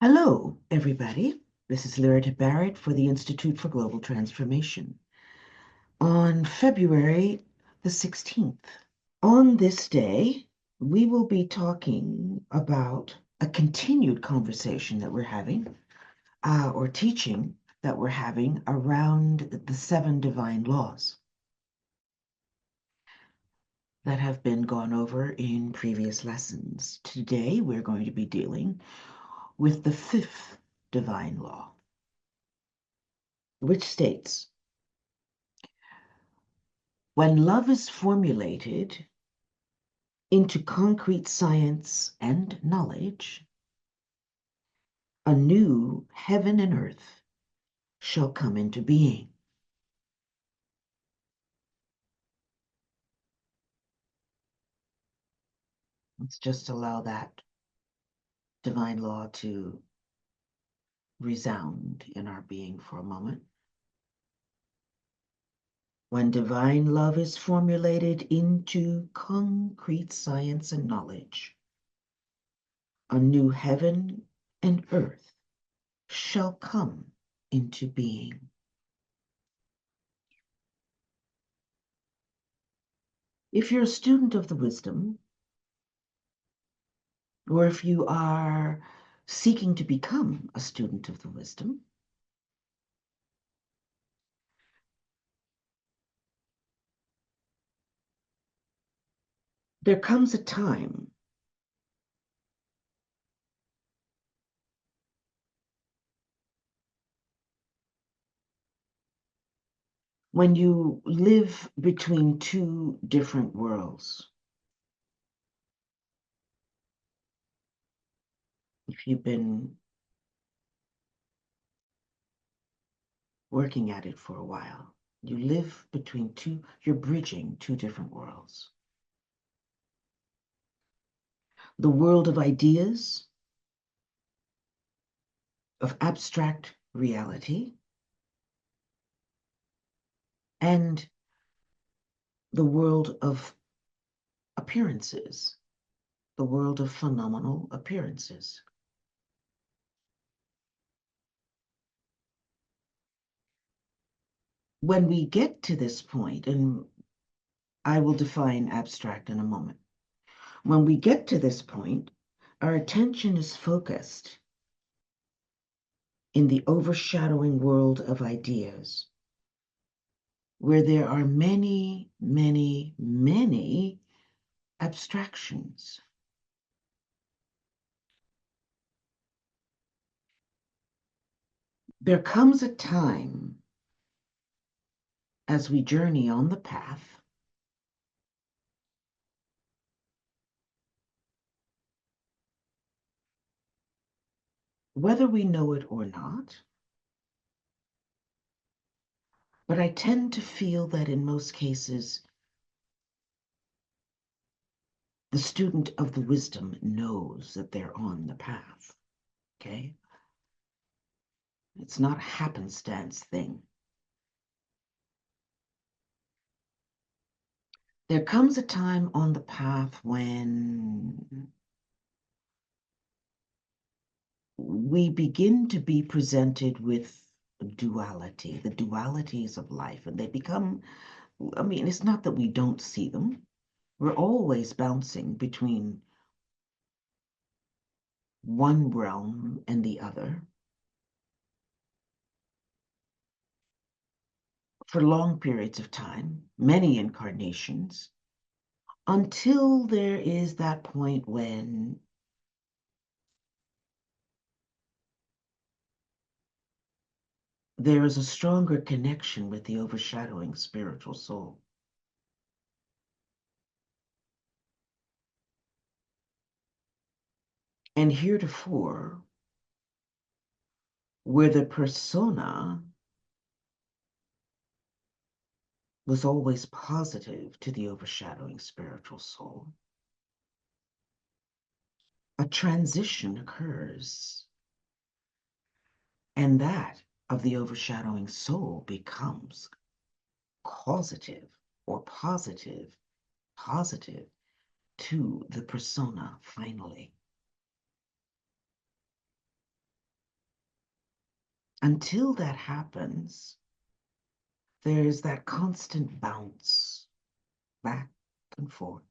Hello, everybody. This is Lyrita Barrett for the Institute for Global Transformation. On February the 16th, on this day, we will be talking about a continued conversation that we're having, or teaching that we're having around the 7 divine laws that have been gone over in previous lessons. Today, we're going to be dealing with the 5th divine law, which states, when love is formulated into concrete science and knowledge, a new heaven and earth shall come into being. Let's just allow that divine law to resound in our being for a moment. When divine love is formulated into concrete science and knowledge, a new heaven and earth shall come into being. If you're a student of the wisdom, or if you are seeking to become a student of the wisdom, there comes a time when you live between two different worlds. If you've been working at it for a while, you live between two, you're bridging two different worlds. The world of ideas, of abstract reality, and the world of appearances, the world of phenomenal appearances. When we get to this point, and I will define abstract in a moment, when we get to this point, our attention is focused in the overshadowing world of ideas, where there are many, many, many abstractions. There comes a time as we journey on the path whether we know it or not, but I tend to feel that in most cases, the student of the wisdom knows that they're on the path, okay? It's not a happenstance thing. There comes a time on the path when we begin to be presented with duality, the dualities of life, and they become, I mean, it's not that we don't see them. We're always bouncing between one realm and the other for long periods of time, many incarnations, until there is that point when there is a stronger connection with the overshadowing spiritual soul. And heretofore, where the persona was always positive to the overshadowing spiritual soul, a transition occurs, and that of the overshadowing soul becomes causative or positive to the persona finally. until that happens, there's that constant bounce back and forth,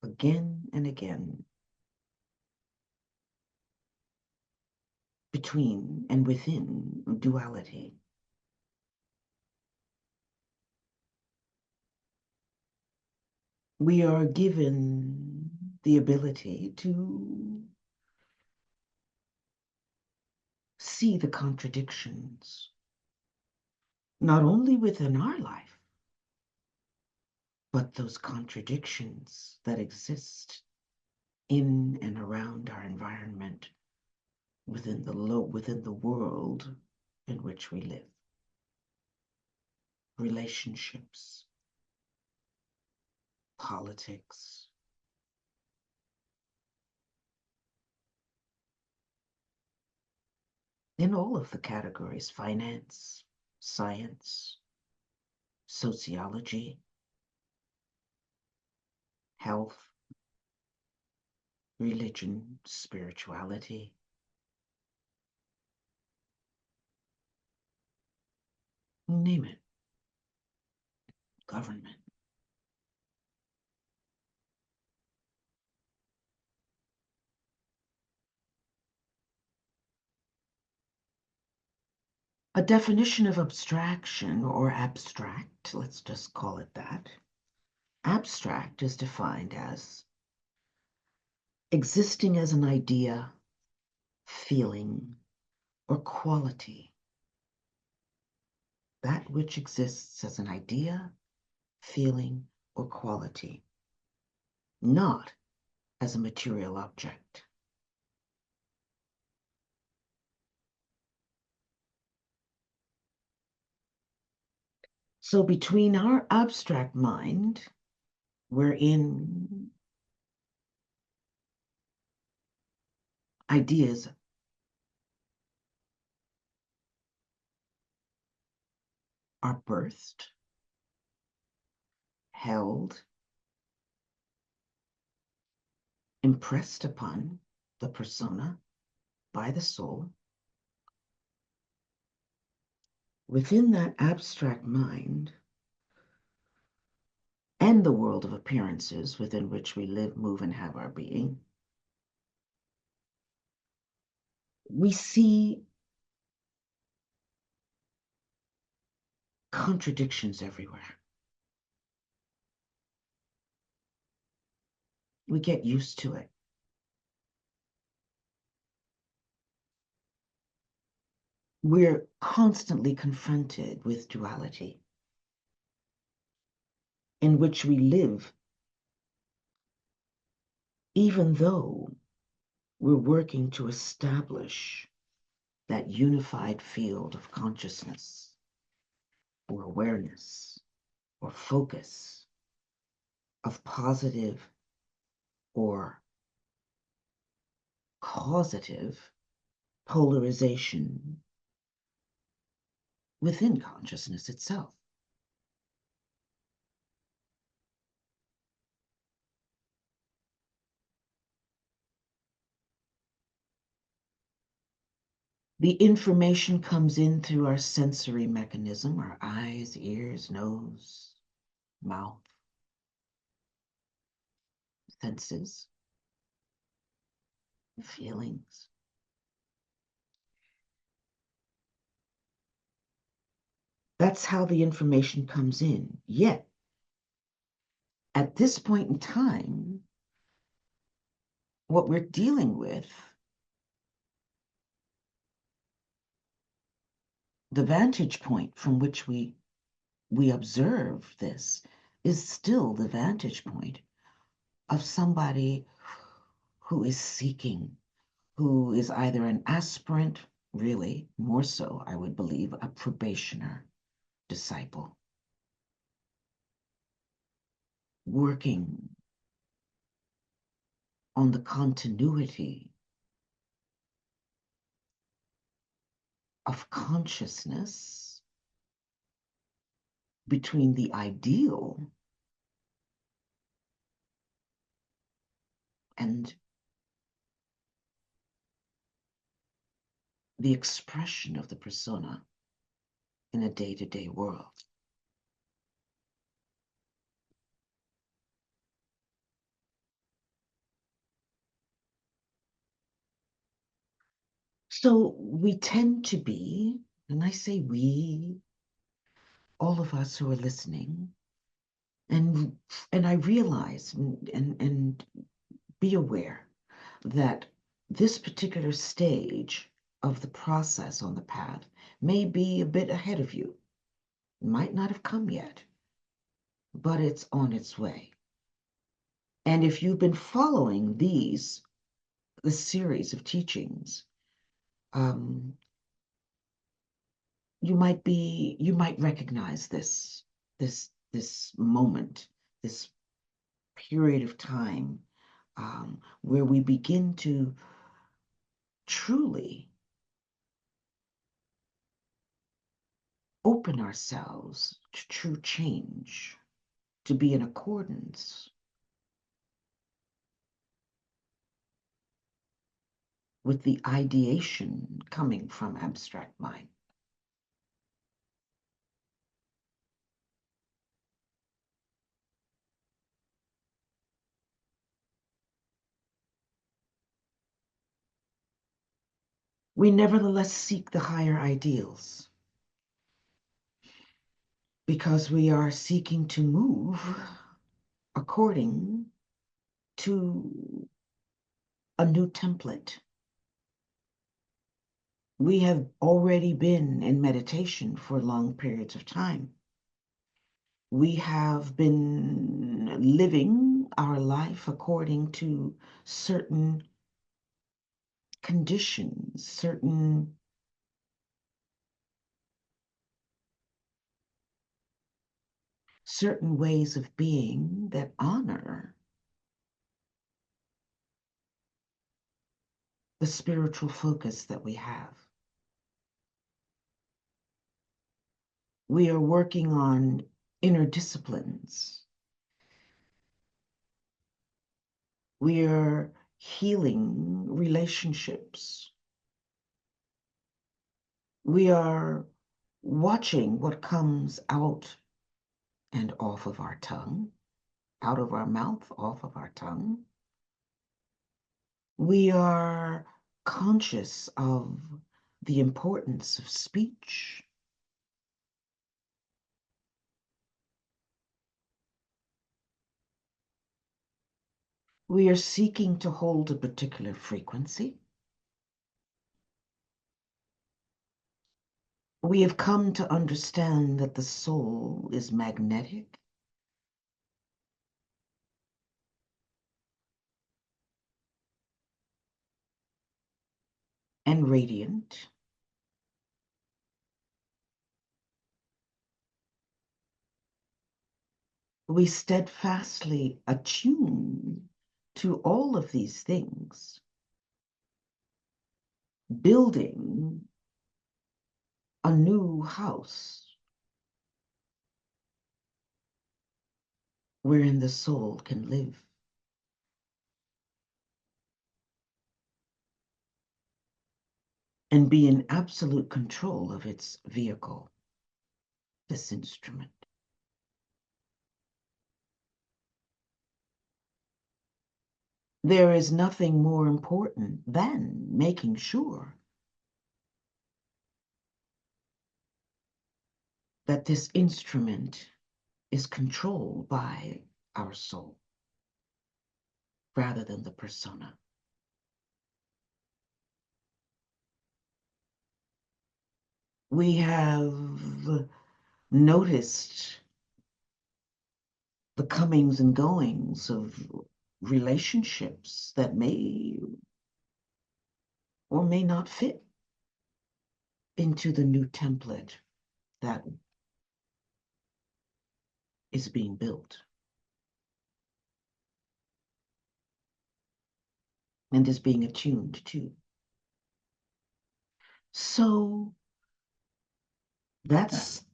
again and again, between and within duality. We are given the ability to see the contradictions, not only within our life, but those contradictions that exist in and around our environment, within the world in which we live. Relationships, politics, in all of the categories: finance, science, sociology, health, religion, spirituality. Name it. Government. A definition of abstraction, or abstract, let's just call it that. Abstract is defined as existing as an idea, feeling, or quality. That which exists as an idea, feeling, or quality, not as a material object. So between our abstract mind, wherein ideas are birthed, held, impressed upon the persona by the soul, within that abstract mind and the world of appearances within which we live, move, and have our being, we see contradictions everywhere. We get used to it. We're constantly confronted with duality, in which we live, even though we're working to establish that unified field of consciousness, or awareness, or focus, of positive or causative polarization within consciousness itself. The information comes in through our sensory mechanism, our eyes, ears, nose, mouth, senses, feelings. That's how the information comes in. Yet, at this point in time, what we're dealing with, the vantage point from which we observe this, is still the vantage point of somebody who is seeking, who is either an aspirant, really, more so, I would believe, a probationer, disciple, working on the continuity of consciousness between the ideal and the expression of the persona in a day-to-day world. So we tend to be, and I say we, all of us who are listening, and I realize and be aware that this particular stage of the process on the path may be a bit ahead of you. It might not have come yet, but it's on its way. And if you've been following this series of teachings, you might recognize this moment, this period of time where we begin to truly open ourselves to true change, to be in accordance with the ideation coming from abstract mind. We nevertheless seek the higher ideals because we are seeking to move according to a new template. We have already been in meditation for long periods of time. We have been living our life according to certain conditions, certain ways of being that honor the spiritual focus that we have. We are working on inner disciplines. We are healing relationships. We are watching what comes out and off of our tongue, out of our mouth, off of our tongue. We are conscious of the importance of speech. We are seeking to hold a particular frequency. We have come to understand that the soul is magnetic. And radiant. We steadfastly attune to all of these things, building a new house wherein the soul can live. And be in absolute control of its vehicle, this instrument. There is nothing more important than making sure that this instrument is controlled by our soul rather than the persona. We have noticed the comings and goings of relationships that may or may not fit into the new template that is being built and is being attuned to. So that's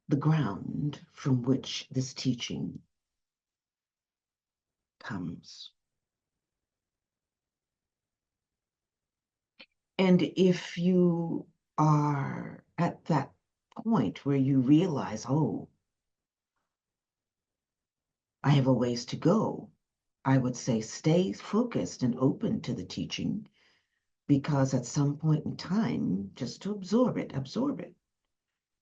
the ground from which this teaching comes. And if you are at that point where you realize, oh, I have a ways to go, I would say stay focused and open to the teaching, because at some point in time, just to absorb it,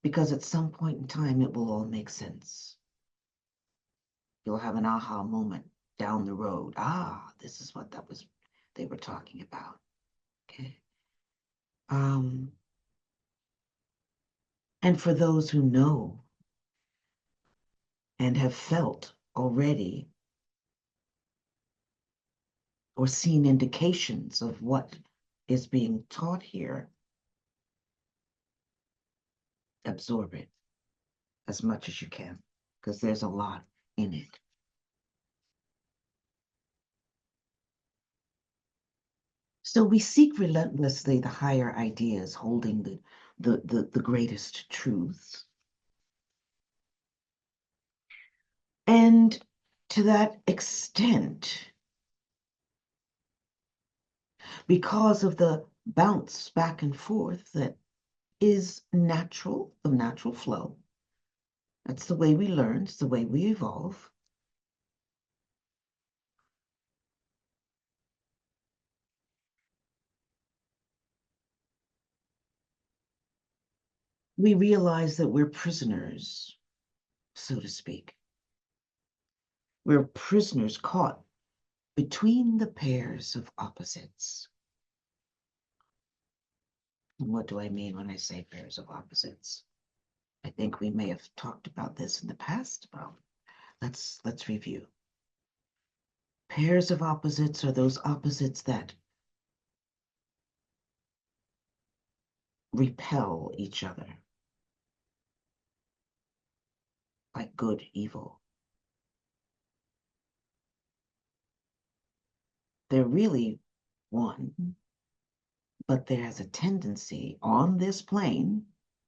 because at some point in time, it will all make sense. You'll have an aha moment down the road. Ah, this is what they were talking about. Okay. And for those who know and have felt already or seen indications of what is being taught here, absorb it as much as you can, because there's a lot in it. So we seek relentlessly the higher ideas holding the greatest truths. And to that extent, because of the bounce back and forth that is natural, the natural flow, that's the way we learn, it's the way we evolve. We realize that we're prisoners, so to speak. We're prisoners caught between the pairs of opposites. And what do I mean when I say pairs of opposites? I think we may have talked about this in the past. Well, let's review. Pairs of opposites are those opposites that repel each other, like good, evil. They're really one, but there has a tendency on this plane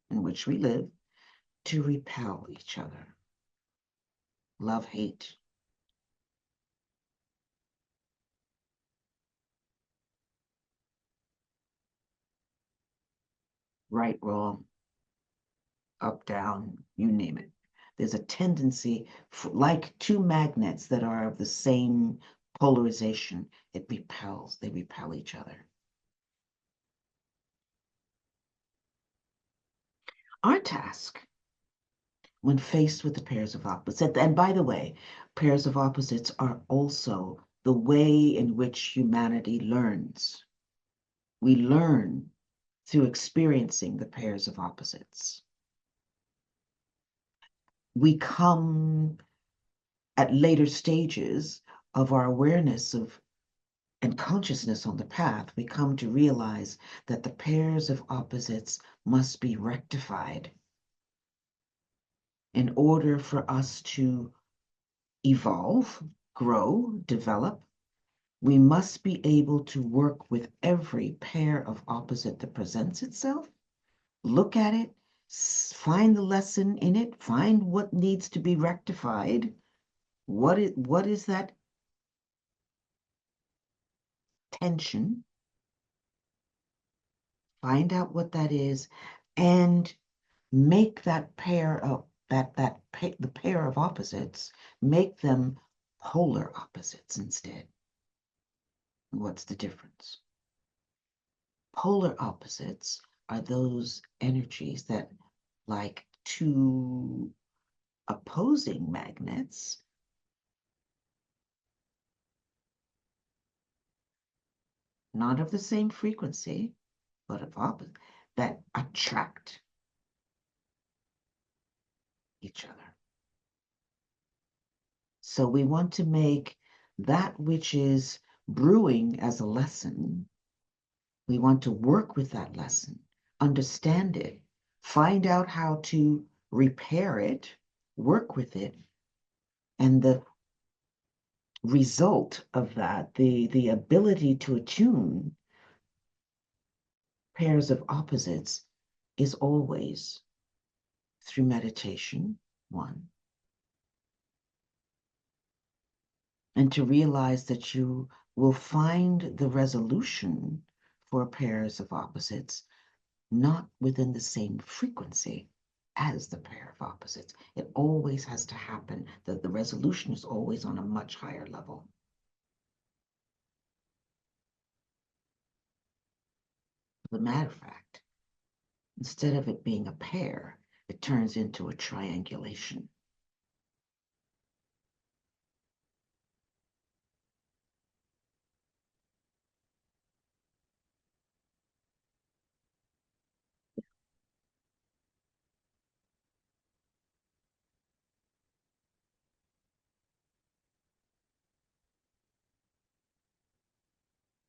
in which we live to repel each other. Love, hate. Right, wrong, up, down, you name it. There's a tendency, like two magnets that are of the same polarization, they repel each other. Our task, when faced with the pairs of opposites, and by the way, pairs of opposites are also the way in which humanity learns. We learn through experiencing the pairs of opposites. We come at later stages of our awareness of and consciousness on the path, we come to realize that the pairs of opposites must be rectified in order for us to evolve, grow, develop. We must be able to work with every pair of opposite that presents itself, look at it, find the lesson in it, find what needs to be rectified. What is that tension? Find out what that is, and make that pair of the pair of opposites, make them polar opposites instead. What's the difference? Polar opposites are those energies that, like two opposing magnets, not of the same frequency, but of opposite, that attract each other. So we want to make that which is brewing as a lesson, we want to work with that lesson, understand it, find out how to repair it, work with it, and the result of that, the ability to attune pairs of opposites, is always through meditation, one, and to realize that you will find the resolution for pairs of opposites not within the same frequency as the pair of opposites. It always has to happen, that the resolution is always on a much higher level. As a matter of fact, instead of it being a pair, it turns into a triangulation.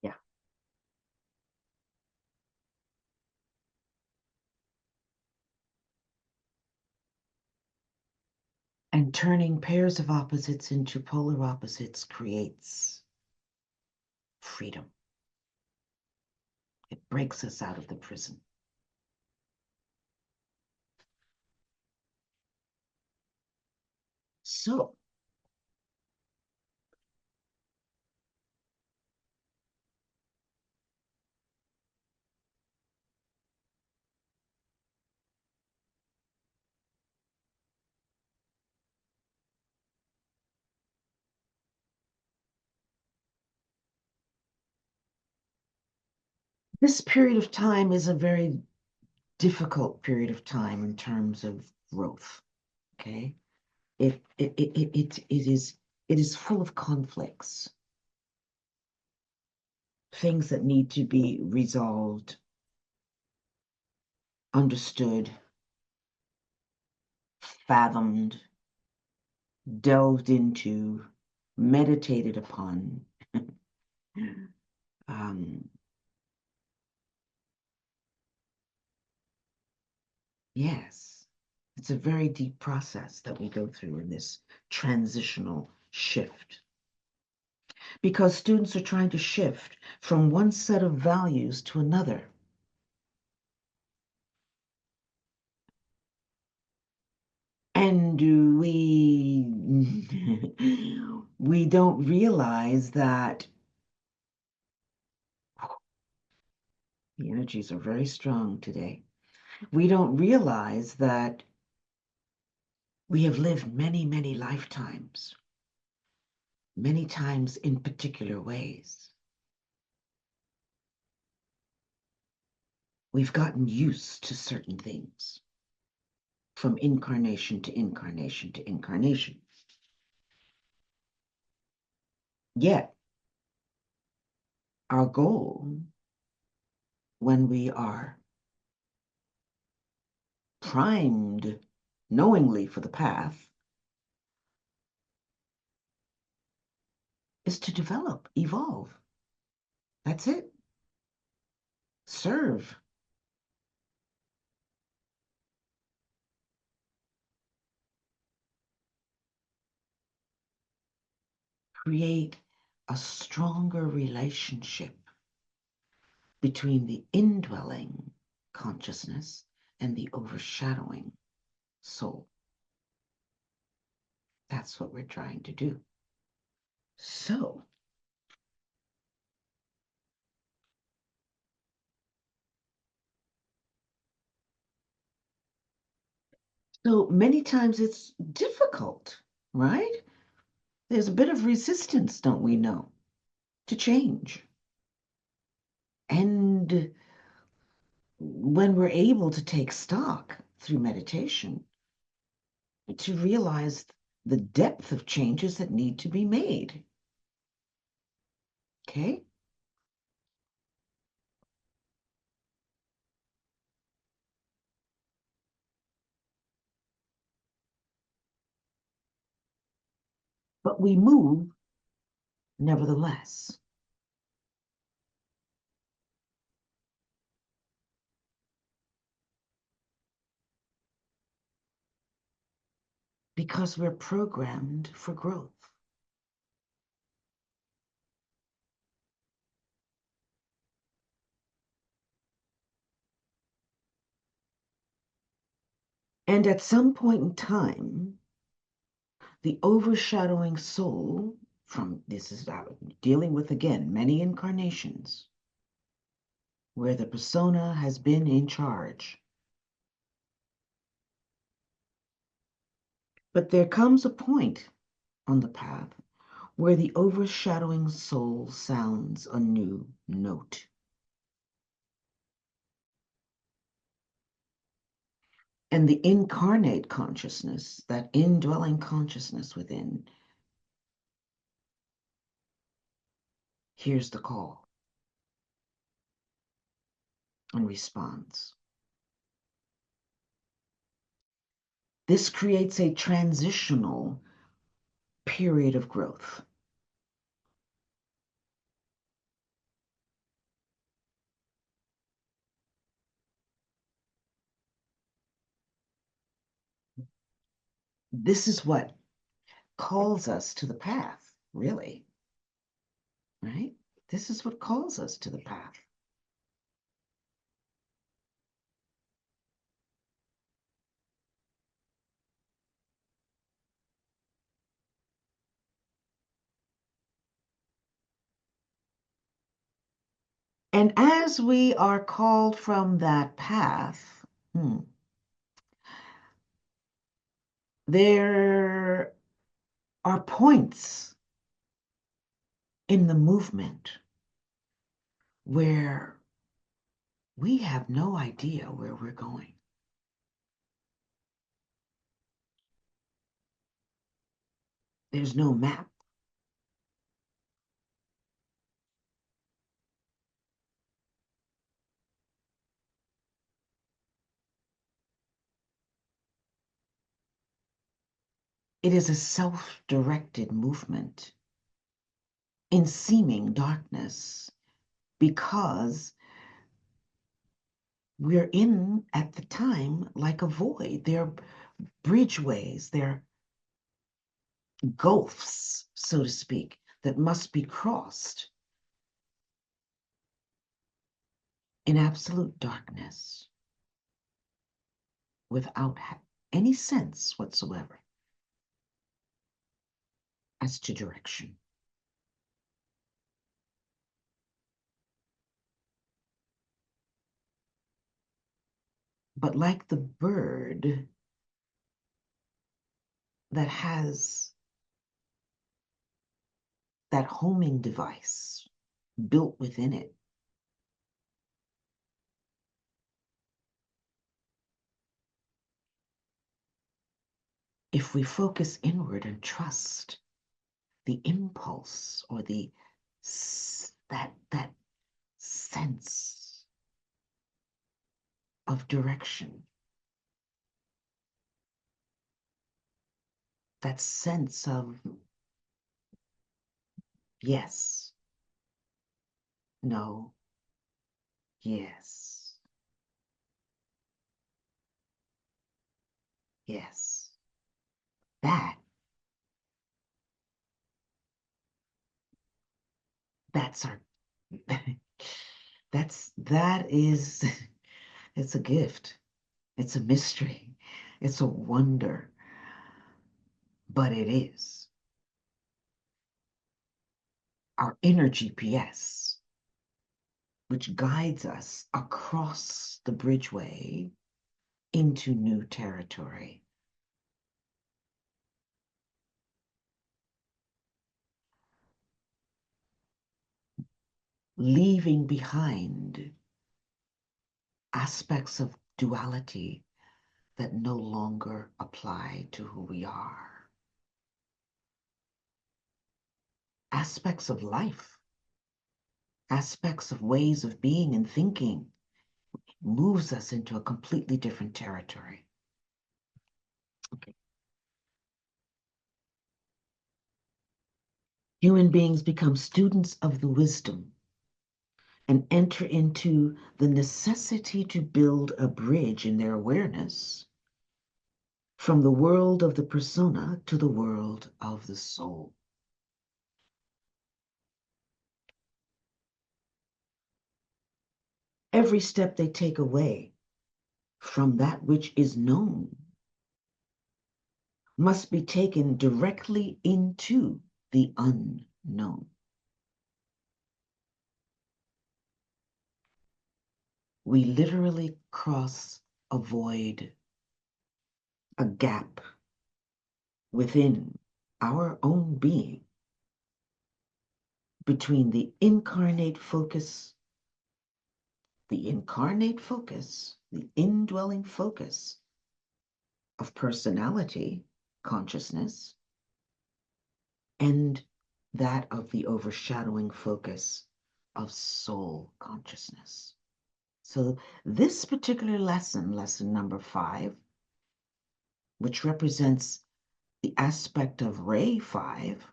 Yeah. And turning pairs of opposites into polar opposites creates freedom. It breaks us out of the prison. So, this period of time is a very difficult period of time in terms of growth. Okay, it is full of conflicts, things that need to be resolved, understood, fathomed, delved into, meditated upon. um, yes, it's a very deep process that we go through in this transitional shift, because students are trying to shift from one set of values to another. And we don't realize that the energies are very strong today. We don't realize that we have lived many, many lifetimes, many times in particular ways. We've gotten used to certain things from incarnation to incarnation to incarnation. Yet, our goal, when we are primed knowingly for the path, is to develop, evolve. That's it. Serve. Create a stronger relationship between the indwelling consciousness and the overshadowing soul. That's what we're trying to do. So, many times it's difficult, right? There's a bit of resistance, don't we know, to change. And when we're able to take stock through meditation, to realize the depth of changes that need to be made. Okay? But we move nevertheless. Because we're programmed for growth. And at some point in time, the overshadowing soul, from this is dealing with again many incarnations, where the persona has been in charge. But there comes a point on the path where the overshadowing soul sounds a new note. And the incarnate consciousness, that indwelling consciousness within, hears the call and responds. This creates a transitional period of growth. This is what calls us to the path, really, right? This is what calls us to the path. And as we are called from that path, there are points in the movement where we have no idea where we're going. There's no map. It is a self-directed movement in seeming darkness because we're in, at the time, like a void. They're bridgeways, they're gulfs, so to speak, that must be crossed in absolute darkness without any sense whatsoever as to direction. But like the bird that has that homing device built within it, if we focus inward and trust the impulse or that sense of direction, that sense of yes, no, yes, yes, that that's our that is it's a gift, it's a mystery, it's a wonder, but it is our inner GPS, which guides us across the bridgeway into new territory. Leaving behind aspects of duality that no longer apply to who we are. Aspects of life, aspects of ways of being and thinking, moves us into a completely different territory. Okay. Human beings become students of the wisdom and enter into the necessity to build a bridge in their awareness from the world of the persona to the world of the soul. Every step they take away from that which is known must be taken directly into the unknown. we literally cross a void, a gap within our own being between the incarnate focus, the indwelling focus of personality, consciousness, and that of the overshadowing focus of soul consciousness. So this particular lesson, lesson number 5, which represents the aspect of Ray 5,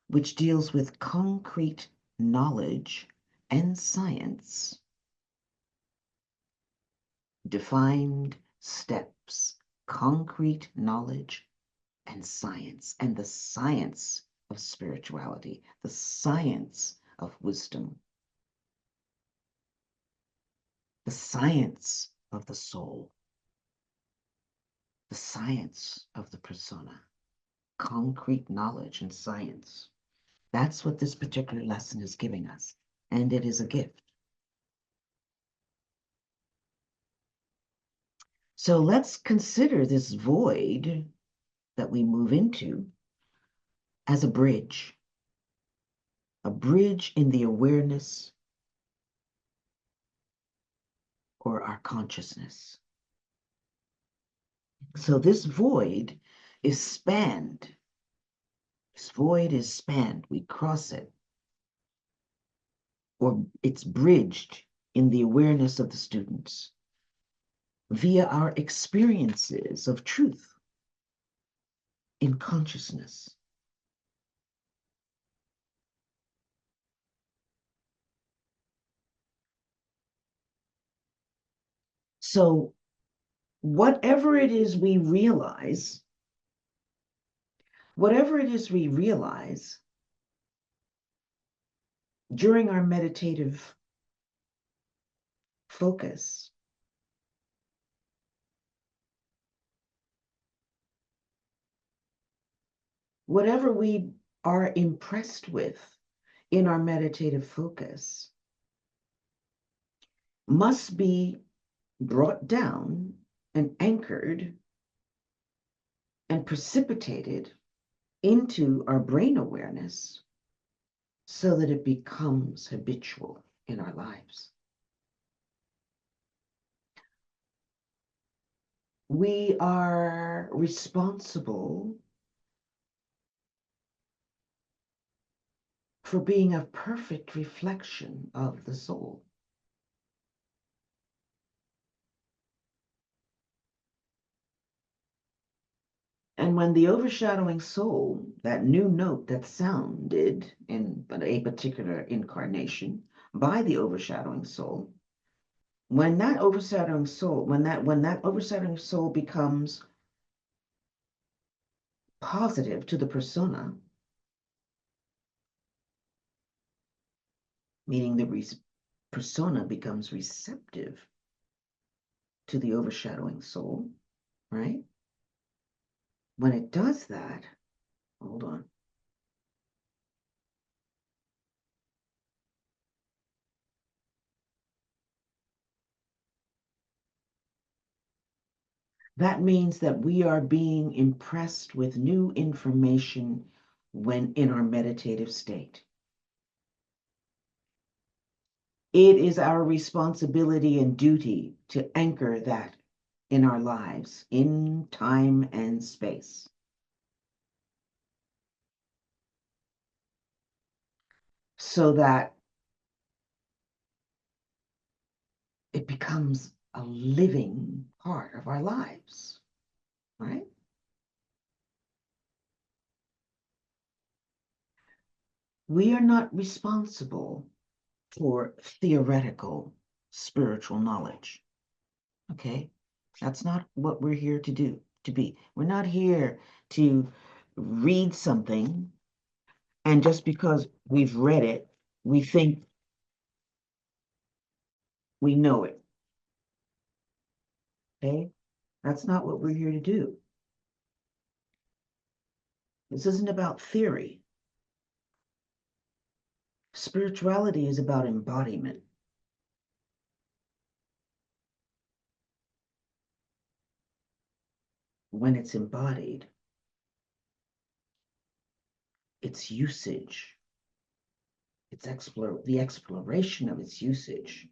which deals with concrete knowledge and science, defined steps, concrete knowledge and the science of spirituality, the science of wisdom, the science of the soul, the science of the persona, concrete knowledge and science. That's what this particular lesson is giving us, and it is a gift. So let's consider this void that we move into as a bridge in the awareness or our consciousness. So this void is spanned. This void is spanned. We cross it, or it's bridged in the awareness of the students via our experiences of truth in consciousness. So whatever it is we realize during our meditative focus, whatever we are impressed with in our meditative focus must be brought down and anchored and precipitated into our brain awareness so that it becomes habitual in our lives. We are responsible for being a perfect reflection of the soul. And when the overshadowing soul, that new note that sounded in a particular incarnation by the overshadowing soul, when that overshadowing soul becomes positive to the persona, meaning the persona becomes receptive to the overshadowing soul, right? When it does that, hold on. That means that we are being impressed with new information when in our meditative state. It is our responsibility and duty to anchor that in our lives, in time and space. So that it becomes a living part of our lives, right? We are not responsible for theoretical spiritual knowledge, okay? That's not what we're here to be. We're not here to read something, and just because we've read it, we think we know it, okay? That's not what we're here to do. This isn't about theory. Spirituality is about embodiment. when it's embodied, its usage, the exploration of its usage,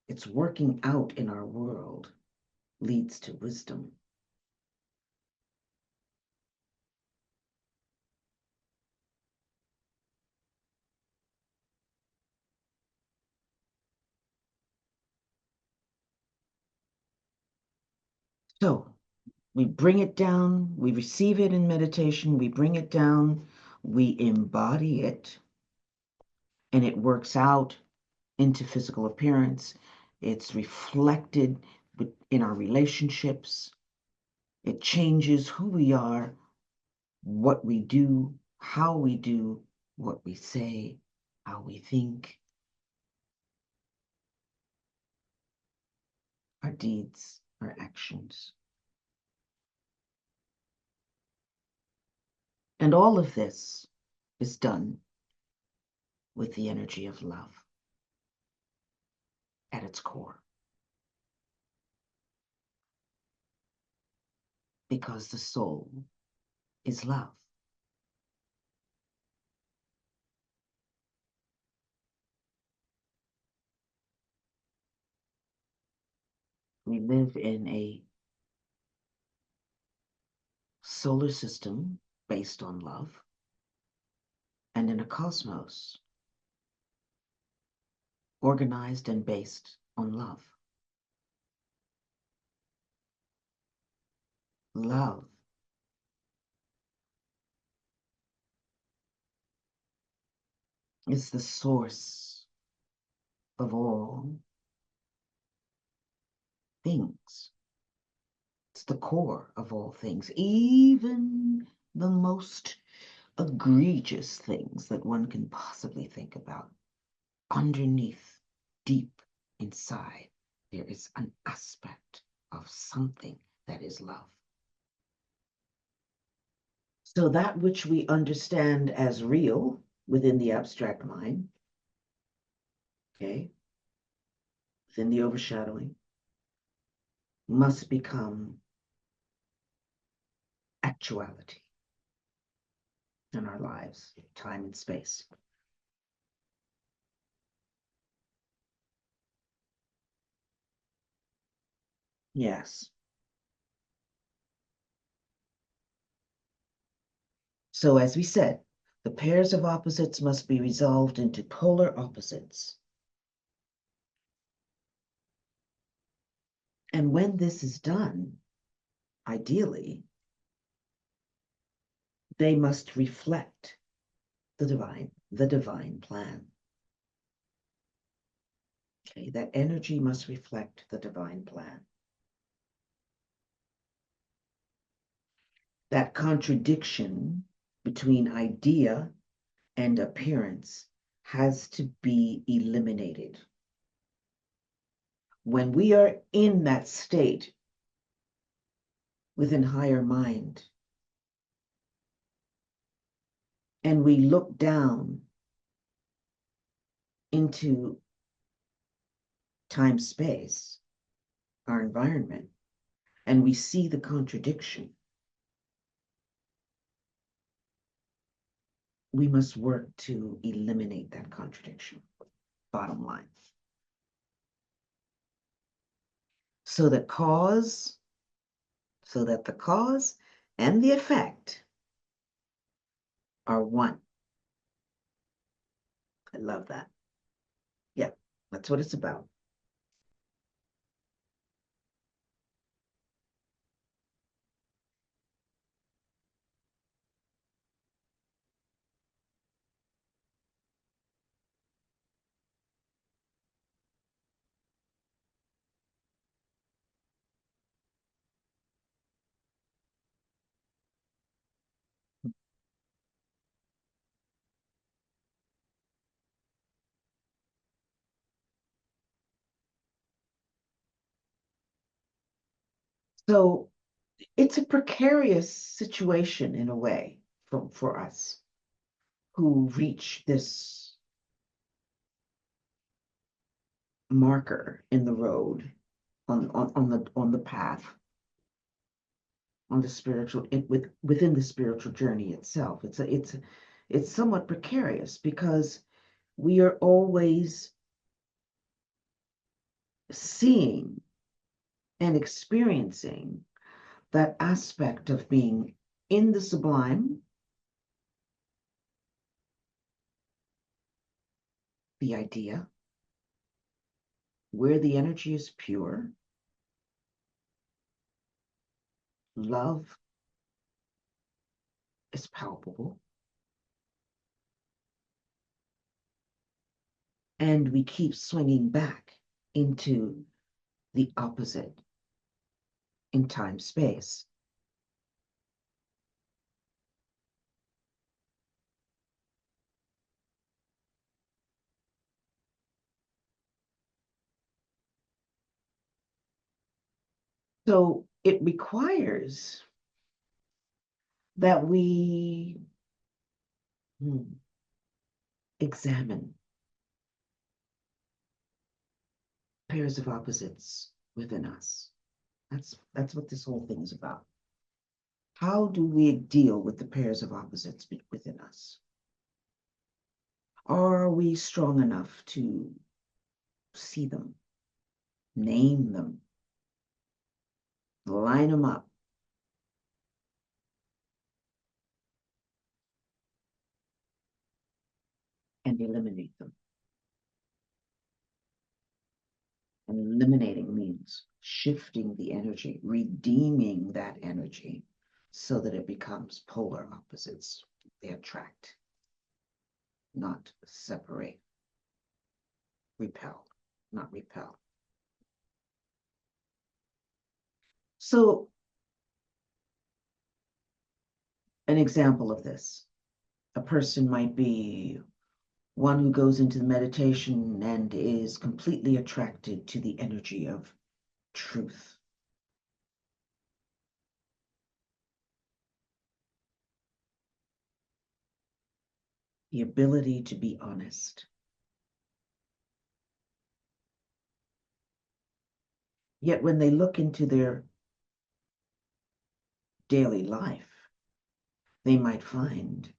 its working out in our world leads to wisdom. So we bring it down, we receive it in meditation, we bring it down, we embody it, and it works out into physical appearance. It's reflected in our relationships. It changes who we are, what we do, how we do, what we say, how we think, our deeds, our actions. And all of this is done with the energy of love at its core. Because the soul is love. We live in a solar system based on love and in a cosmos organized and based on love. Love is the source of all things. It's the core of all things, even the most egregious things that one can possibly think about. Underneath, deep inside, there is an aspect of something that is love. So that which we understand as real within the abstract mind, okay, within the overshadowing, must become actuality in our lives, time and space. Yes. So as we said, the pairs of opposites must be resolved into polar opposites. And when this is done, ideally, they must reflect the divine plan. Okay, that energy must reflect the divine plan. That contradiction between idea and appearance has to be eliminated. When we are in that state within higher mind, and we look down into time space, our environment, and we see the contradiction, we must work to eliminate that contradiction, bottom line. So that the cause and the effect are one. I love that. Yeah, that's what it's about. So it's a precarious situation in a way for us who reach this marker in the road on the path on the spiritual within the spiritual journey itself. It's somewhat precarious because we are always seeing and experiencing that aspect of being in the sublime, the idea, where the energy is pure, love is palpable, and we keep swinging back into the opposite in time space. So it requires that we examine pairs of opposites within us. That's what this whole thing is about. How do we deal with the pairs of opposites within us? Are we strong enough to see them, name them, line them up, and eliminate them? And eliminating means shifting the energy, redeeming that energy so that it becomes polar opposites. They attract, not separate. Repel, not repel. So, an example of this, a person might be one who goes into the meditation and is completely attracted to the energy of truth. The ability to be honest. Yet when they look into their daily life, they might find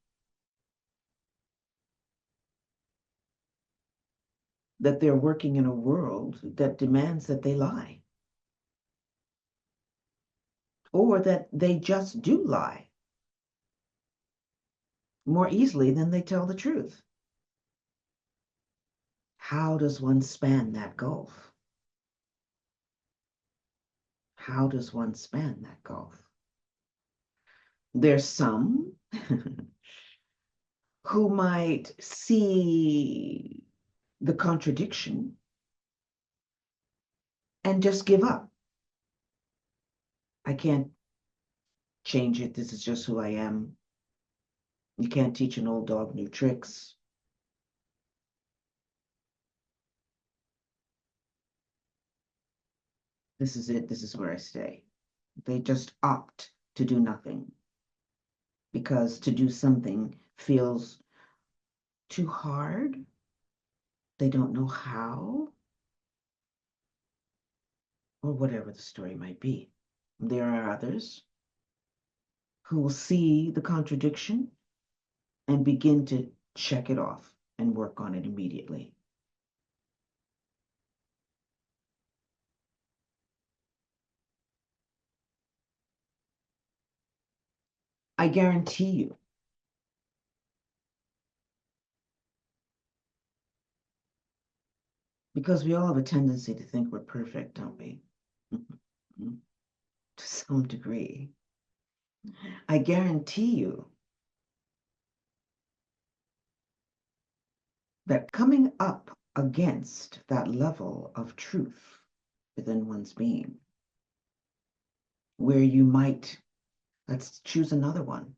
that they're working in a world that demands that they lie, or that they just do lie more easily than they tell the truth. How does one span that gulf? How does one span that gulf? There's some who might see the contradiction and just give up. I can't change it. This is just who I am. You can't teach an old dog new tricks. This is it. This is where I stay. They just opt to do nothing because to do something feels too hard. They don't know how, or whatever the story might be. There are others who will see the contradiction and begin to check it off and work on it immediately. I guarantee you, because we all have a tendency to think we're perfect, don't we? To some degree. I guarantee you that coming up against that level of truth within one's being, where you might, let's choose another one.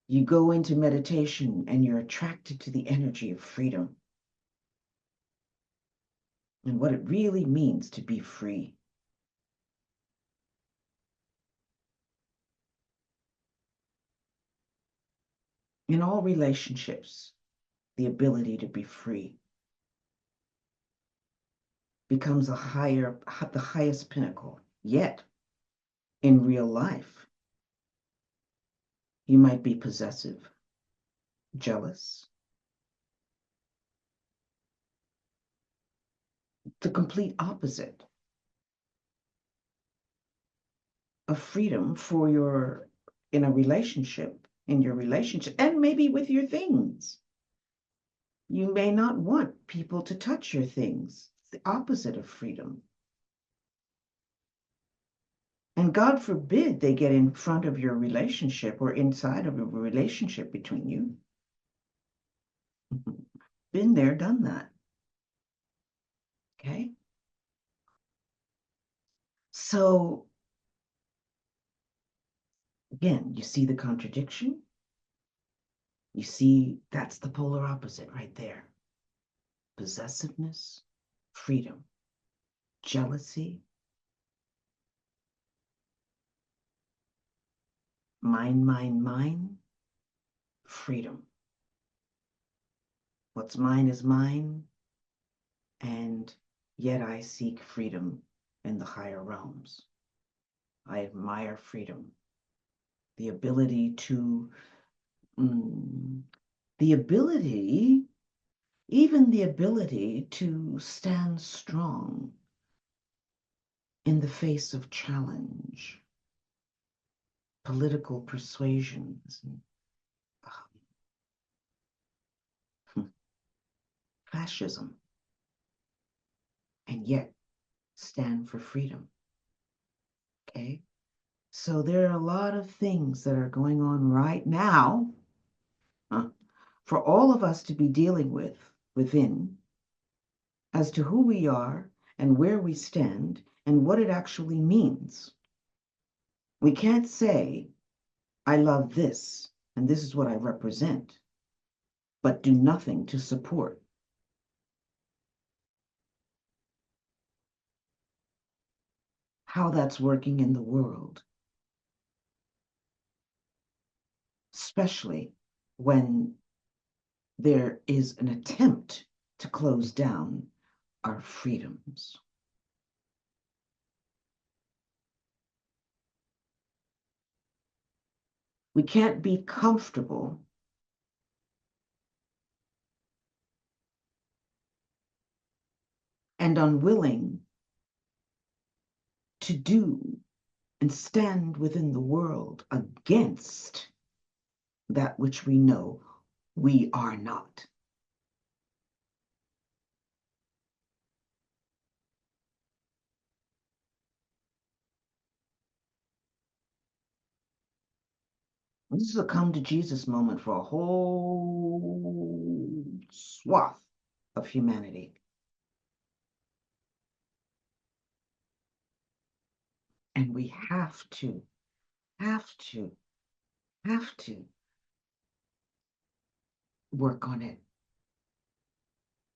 You go into meditation and you're attracted to the energy of freedom and what it really means to be free. In all relationships, the ability to be free becomes the highest pinnacle. Yet, in real life, You might be possessive, jealous. The complete opposite of freedom for in your relationship, and maybe with your things. You may not want people to touch your things. It's the opposite of freedom. And God forbid they get in front of your relationship or inside of a relationship between you. Been there, done that. Okay? So, again, you see the contradiction? You see, that's the polar opposite right there. Possessiveness, freedom, jealousy, mine, freedom. What's mine is mine, and yet I seek freedom in the higher realms. I admire freedom, the ability to, the ability, even the ability to stand strong in the face of challenge, political persuasions, fascism, and yet stand for freedom. Okay? So there are a lot of things that are going on right now for all of us to be dealing with within as to who we are and where we stand and what it actually means. We can't say, I love this and this is what I represent, but do nothing to support how that's working in the world, especially when there is an attempt to close down our freedoms. We can't be comfortable and unwilling to do and stand within the world against that which we know we are not. This is a come to Jesus moment for a whole swath of humanity. And we have to work on it.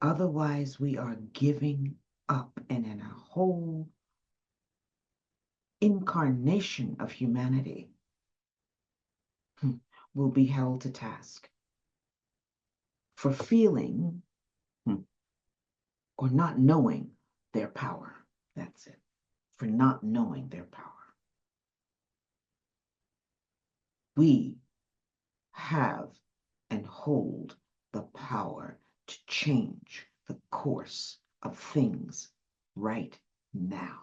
Otherwise, we are giving up, and in a whole incarnation of humanity will be held to task for feeling or not knowing their power. That's it. For not knowing their power. We have and hold the power to change the course of things right now.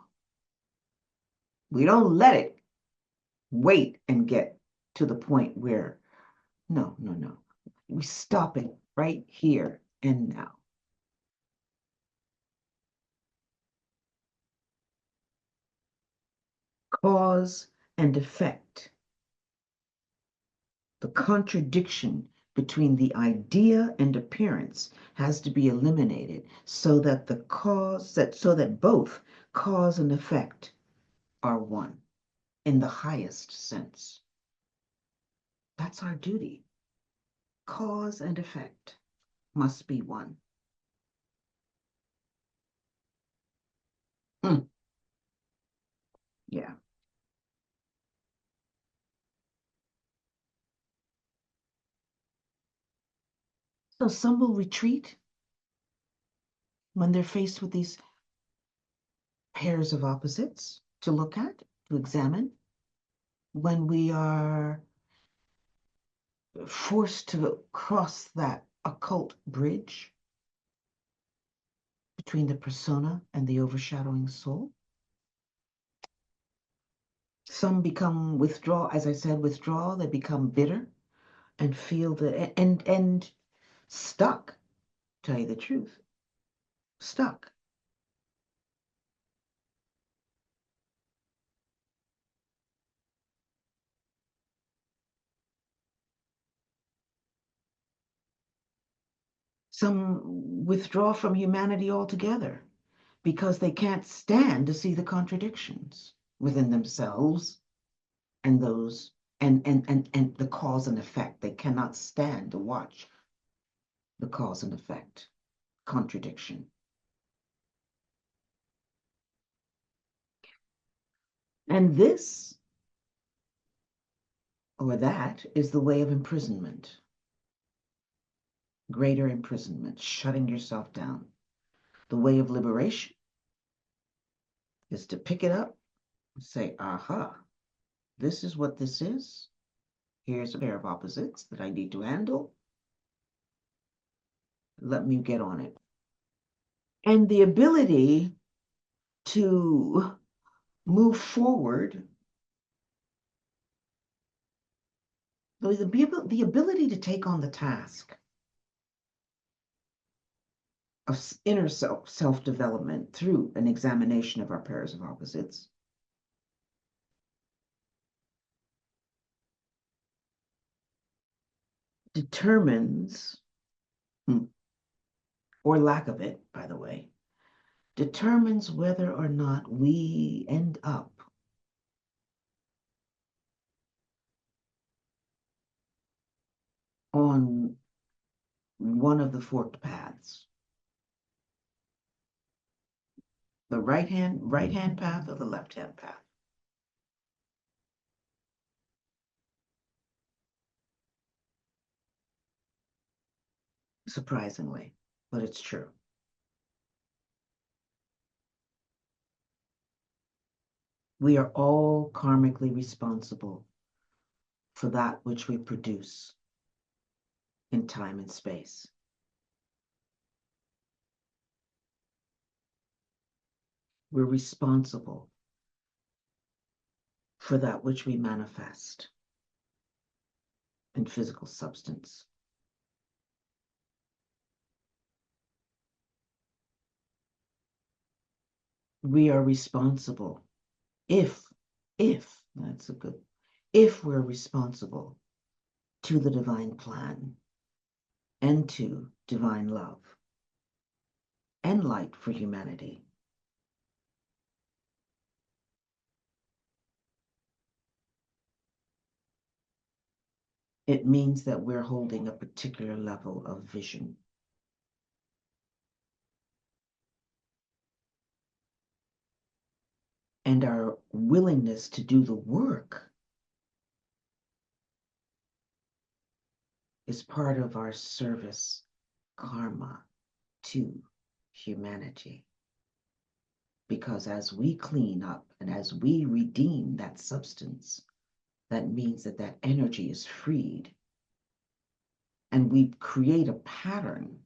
We don't let it wait and get to the point where, no. We stop it right here and now. Cause and effect. The contradiction between the idea and appearance has to be eliminated so that both cause and effect are one in the highest sense. That's our duty. Cause and effect must be one. Yeah. So some will retreat when they're faced with these pairs of opposites to look at, to examine. When we are forced to cross that occult bridge between the persona and the overshadowing soul. Some become withdraw, as I said, withdraw, they become bitter and feel the and stuck, tell you the truth. Stuck. Some withdraw from humanity altogether because they can't stand to see the contradictions within themselves and those and the cause and effect. They cannot stand to watch the cause and effect contradiction. And this or that is the way of imprisonment, greater imprisonment, shutting yourself down. The way of liberation is to pick it up and say, aha, this is what this is. Here's a pair of opposites that I need to handle. Let me get on it. And the ability to move forward, the ability to take on the task of inner self-development through an examination of our pairs of opposites determines, or lack of it, by the way, determines whether or not we end up on one of the forked paths. The right-hand path or the left-hand path. Surprisingly, but it's true. We are all karmically responsible for that which we produce in time and space. We're responsible for that which we manifest in physical substance. We are responsible if we're responsible to the divine plan and to divine love and light for humanity. It means that we're holding a particular level of vision. And our willingness to do the work is part of our service karma to humanity. Because as we clean up and as we redeem that substance, that means that that energy is freed. And we create a pattern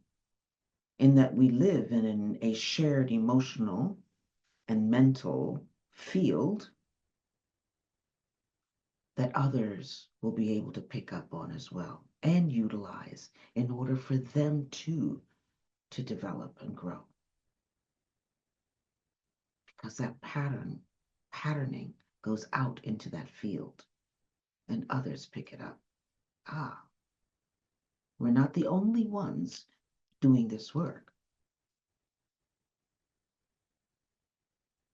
in that we live in a shared emotional and mental field that others will be able to pick up on as well and utilize in order for them to develop and grow. Because that patterning goes out into that field and others pick it up. We're not the only ones doing this work.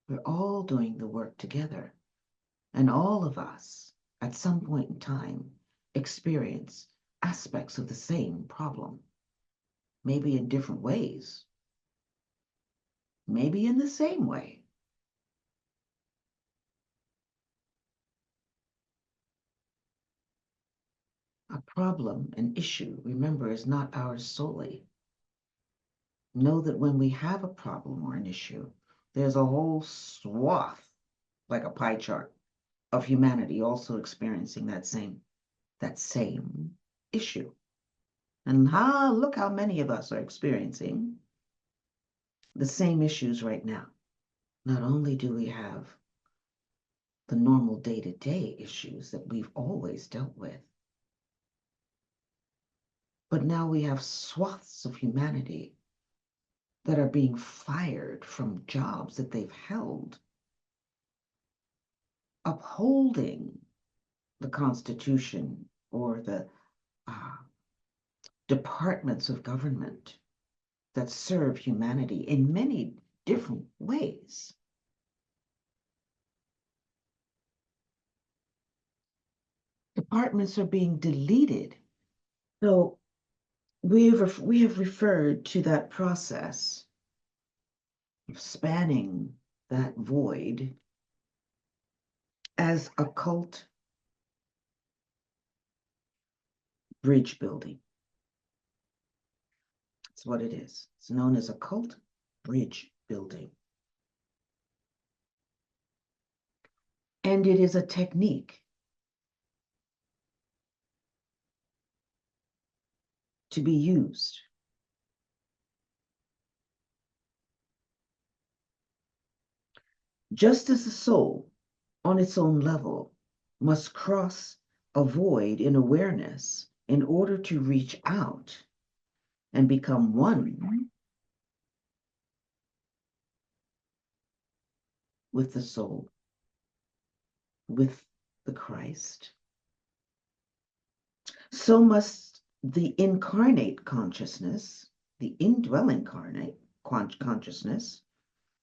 We're all doing the work together. And all of us, at some point in time, experience aspects of the same problem. Maybe in different ways. Maybe in the same way. A problem, an issue, remember, is not ours solely. Know that when we have a problem or an issue, there's a whole swath, like a pie chart, of humanity also experiencing that same issue. And look how many of us are experiencing the same issues right now. Not only do we have the normal day-to-day issues that we've always dealt with, but now we have swaths of humanity that are being fired from jobs that they've held, upholding the Constitution or the departments of government that serve humanity in many different ways. Departments are being deleted. So we have referred to that process of spanning that void as occult bridge building. That's what it is. It's known as occult bridge building. And it is a technique to be used just as the soul on its own level must cross a void in awareness in order to reach out and become one with the soul, with the Christ. So must the incarnate consciousness, the indwelling consciousness,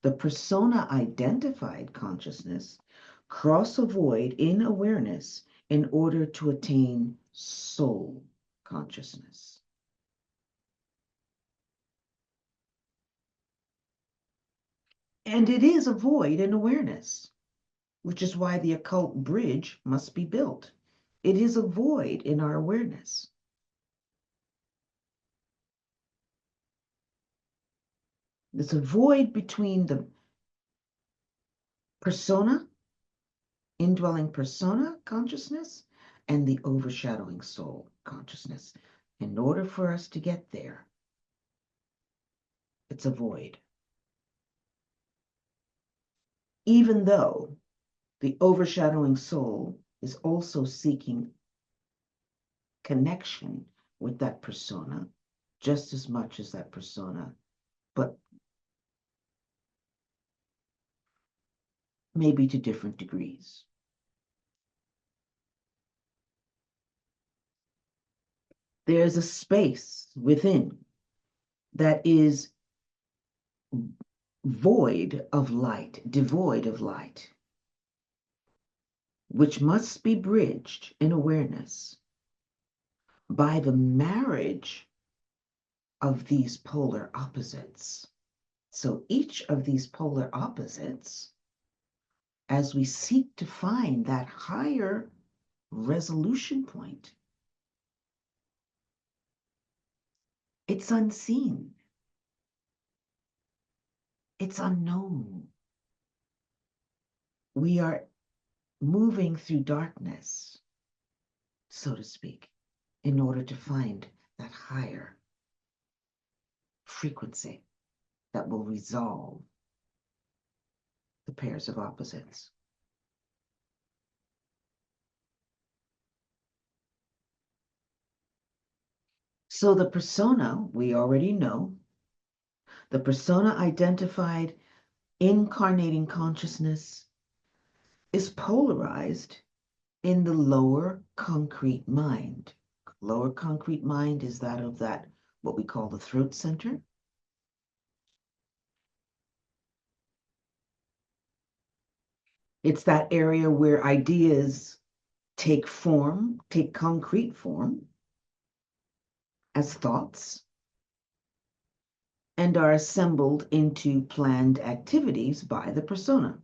the persona identified consciousness, cross a void in awareness in order to attain soul consciousness. And it is a void in awareness, which is why the occult bridge must be built. It is a void in our awareness. There's a void between the persona, indwelling persona consciousness, and the overshadowing soul consciousness. In order for us to get there, it's a void. Even though the overshadowing soul is also seeking connection with that persona just as much as that persona, but maybe to different degrees. There's a space within that is void of light, devoid of light, which must be bridged in awareness by the marriage of these polar opposites. So each of these polar opposites, as we seek to find that higher resolution point, it's unseen. It's unknown. We are moving through darkness, so to speak, in order to find that higher frequency that will resolve the pairs of opposites. So the persona, we already know, the persona identified incarnating consciousness is polarized in the lower concrete mind. Lower concrete mind is that of what we call the throat center. It's that area where ideas take form, take concrete form as thoughts, and are assembled into planned activities by the persona.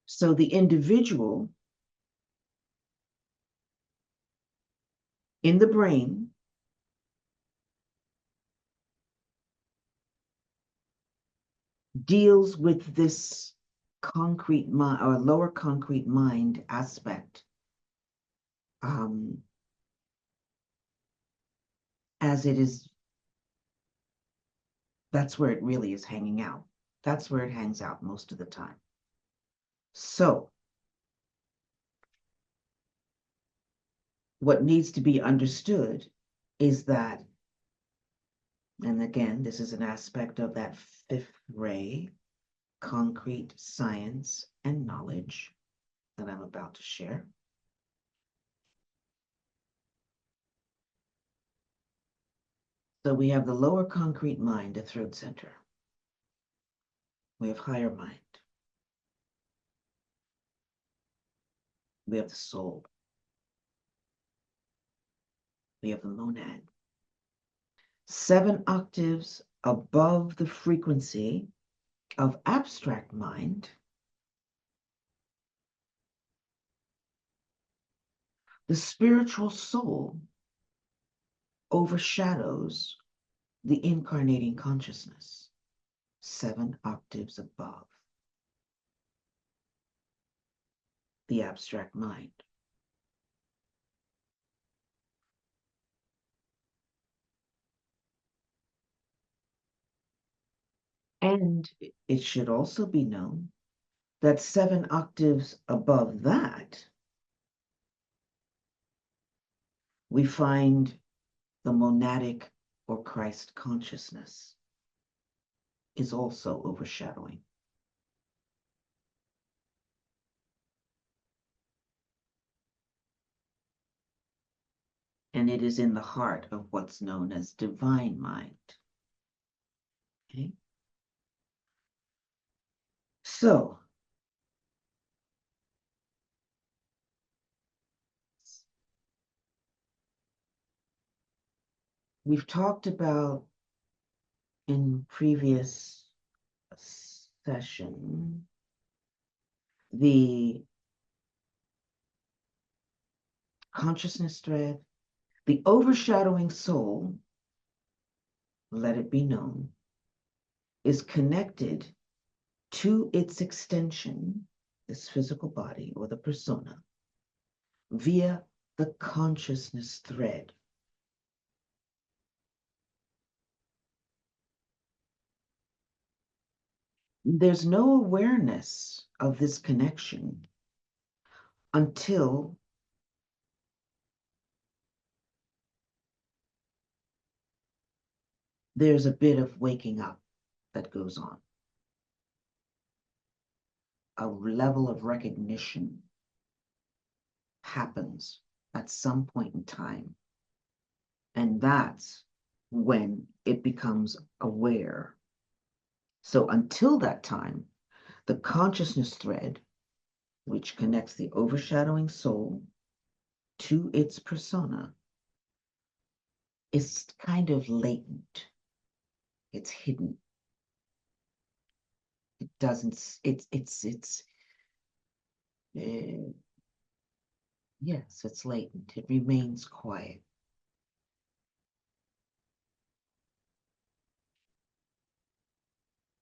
So the individual in the brain deals with this concrete mind or lower concrete mind aspect as it is. That's where it really is hanging out. That's where it hangs out most of the time. So what needs to be understood is that, and again, this is an aspect of that fifth ray, concrete science and knowledge that I'm about to share. So we have the lower concrete mind, the throat center. We have higher mind. We have the soul. We have the monad. 7 octaves above the frequency of abstract mind, the spiritual soul overshadows the incarnating consciousness, 7 octaves above the abstract mind. And it should also be known that 7 octaves above that, we find the monadic or Christ consciousness is also overshadowing. And it is in the heart of what's known as divine mind. Okay? So, we've talked about in previous session the consciousness thread, the overshadowing soul, let it be known, is connected to its extension, this physical body or the persona, via the consciousness thread. There's no awareness of this connection until there's a bit of waking up that goes on. A level of recognition happens at some point in time. And that's when it becomes aware. So until that time, the consciousness thread, which connects the overshadowing soul to its persona, is kind of latent. It's hidden. It doesn't, yes, it's latent. It remains quiet.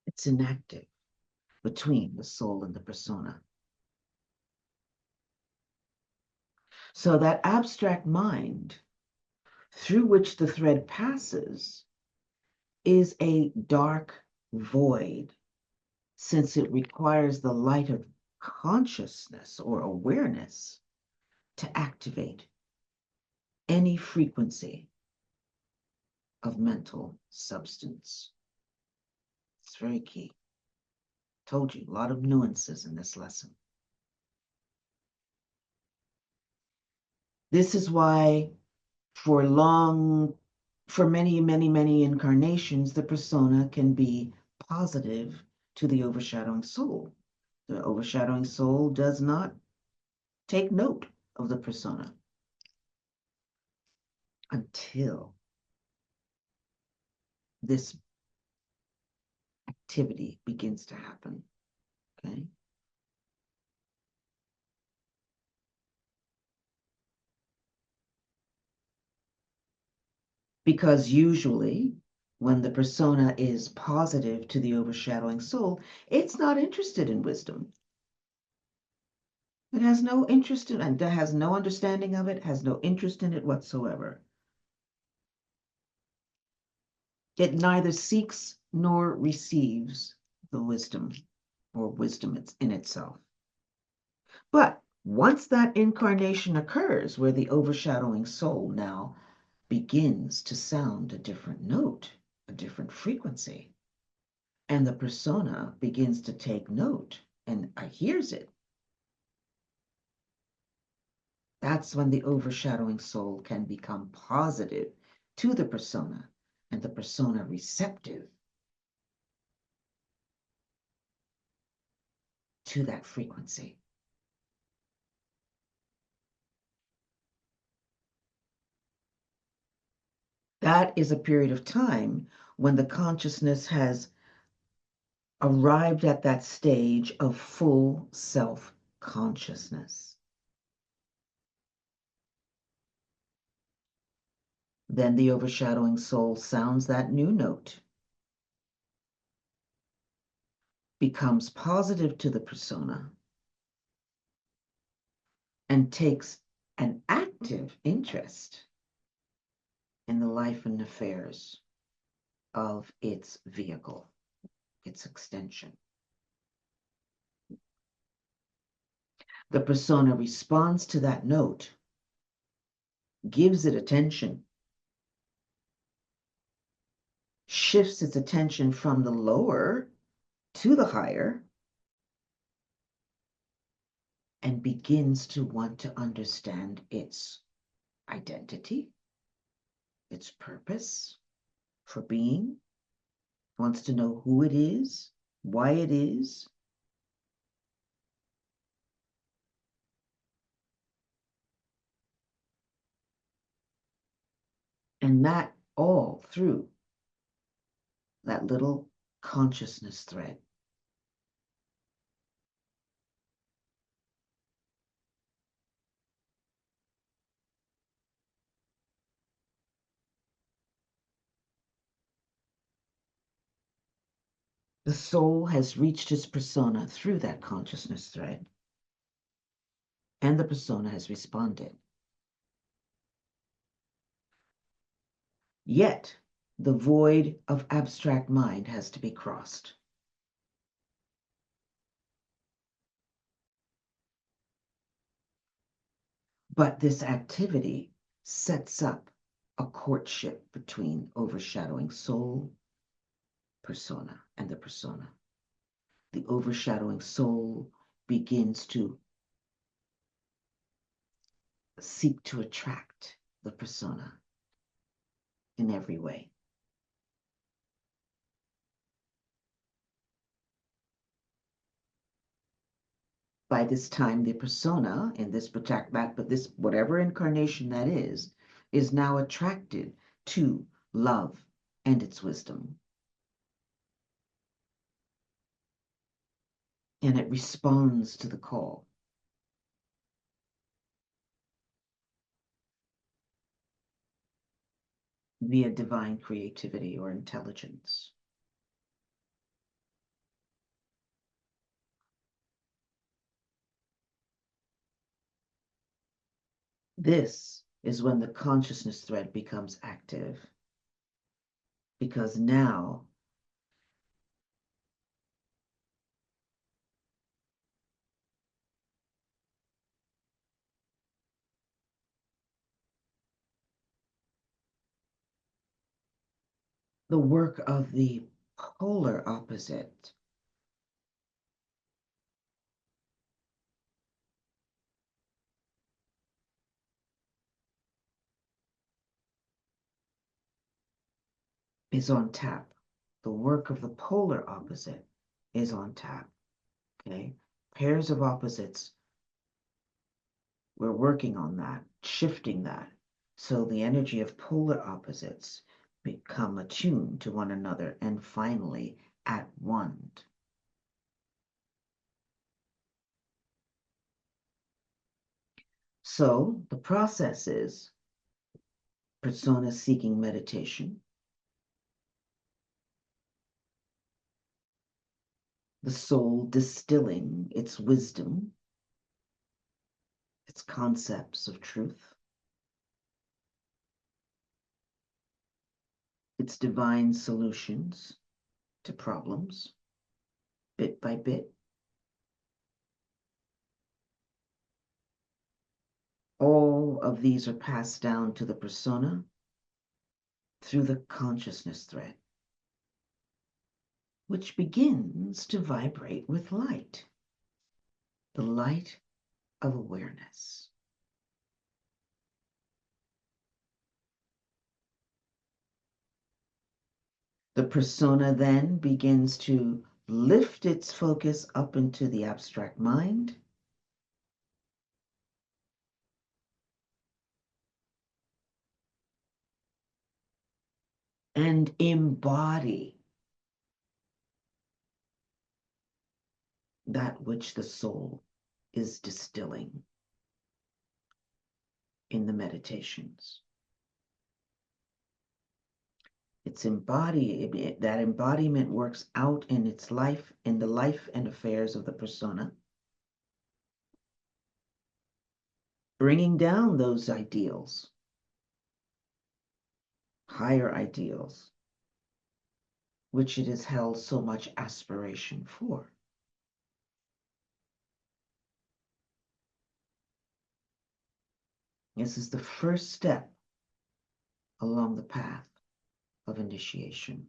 It's inactive between the soul and the persona. So that abstract mind through which the thread passes is a dark void, since it requires the light of consciousness or awareness to activate any frequency of mental substance. It's very key. Told you, a lot of nuances in this lesson. This is why for many, many, many incarnations, the persona can be positive to the overshadowing soul. The overshadowing soul does not take note of the persona until this activity begins to happen. Okay? Because usually When the persona is positive to the overshadowing soul, it's not interested in wisdom. It has no interest in it, has no understanding of it, has no interest in it whatsoever. It neither seeks nor receives the wisdom or wisdom in itself. But once that incarnation occurs, where the overshadowing soul now begins to sound a different note, a different frequency, and the persona begins to take note and hears it, that's when the overshadowing soul can become positive to the persona and the persona receptive to that frequency. That is a period of time when the consciousness has arrived at that stage of full self-consciousness. Then the overshadowing soul sounds that new note, becomes positive to the persona, and takes an active interest in the life and affairs of its vehicle, its extension. The persona responds to that note, gives it attention, shifts its attention from the lower to the higher, and begins to want to understand its identity, its purpose for being, wants to know who it is, why it is. And that all through that little consciousness thread. The soul has reached its persona through that consciousness thread, and the persona has responded. Yet, the void of abstract mind has to be crossed. But this activity sets up a courtship between overshadowing soul, persona, and the persona. The overshadowing soul begins to seek to attract the persona in every way. By this time, the persona in this whatever incarnation that is now attracted to love and its wisdom. And it responds to the call. Via divine creativity or intelligence. This is when the consciousness thread becomes active, because now the work of the polar opposite is on tap. The work of the polar opposite is on tap. Okay? Pairs of opposites, we're working on that, shifting that. So the energy of polar opposites become attuned to one another and finally at one. So the process is persona seeking meditation, the soul distilling its wisdom, its concepts of truth, its divine solutions to problems, bit by bit. All of these are passed down to the persona through the consciousness thread, which begins to vibrate with light, the light of awareness. The persona then begins to lift its focus up into the abstract mind and embody that which the soul is distilling in the meditations. That embodiment works out in its life, in the life and affairs of the persona, bringing down those ideals, higher ideals, which it has held so much aspiration for. This is the first step along the path of initiation.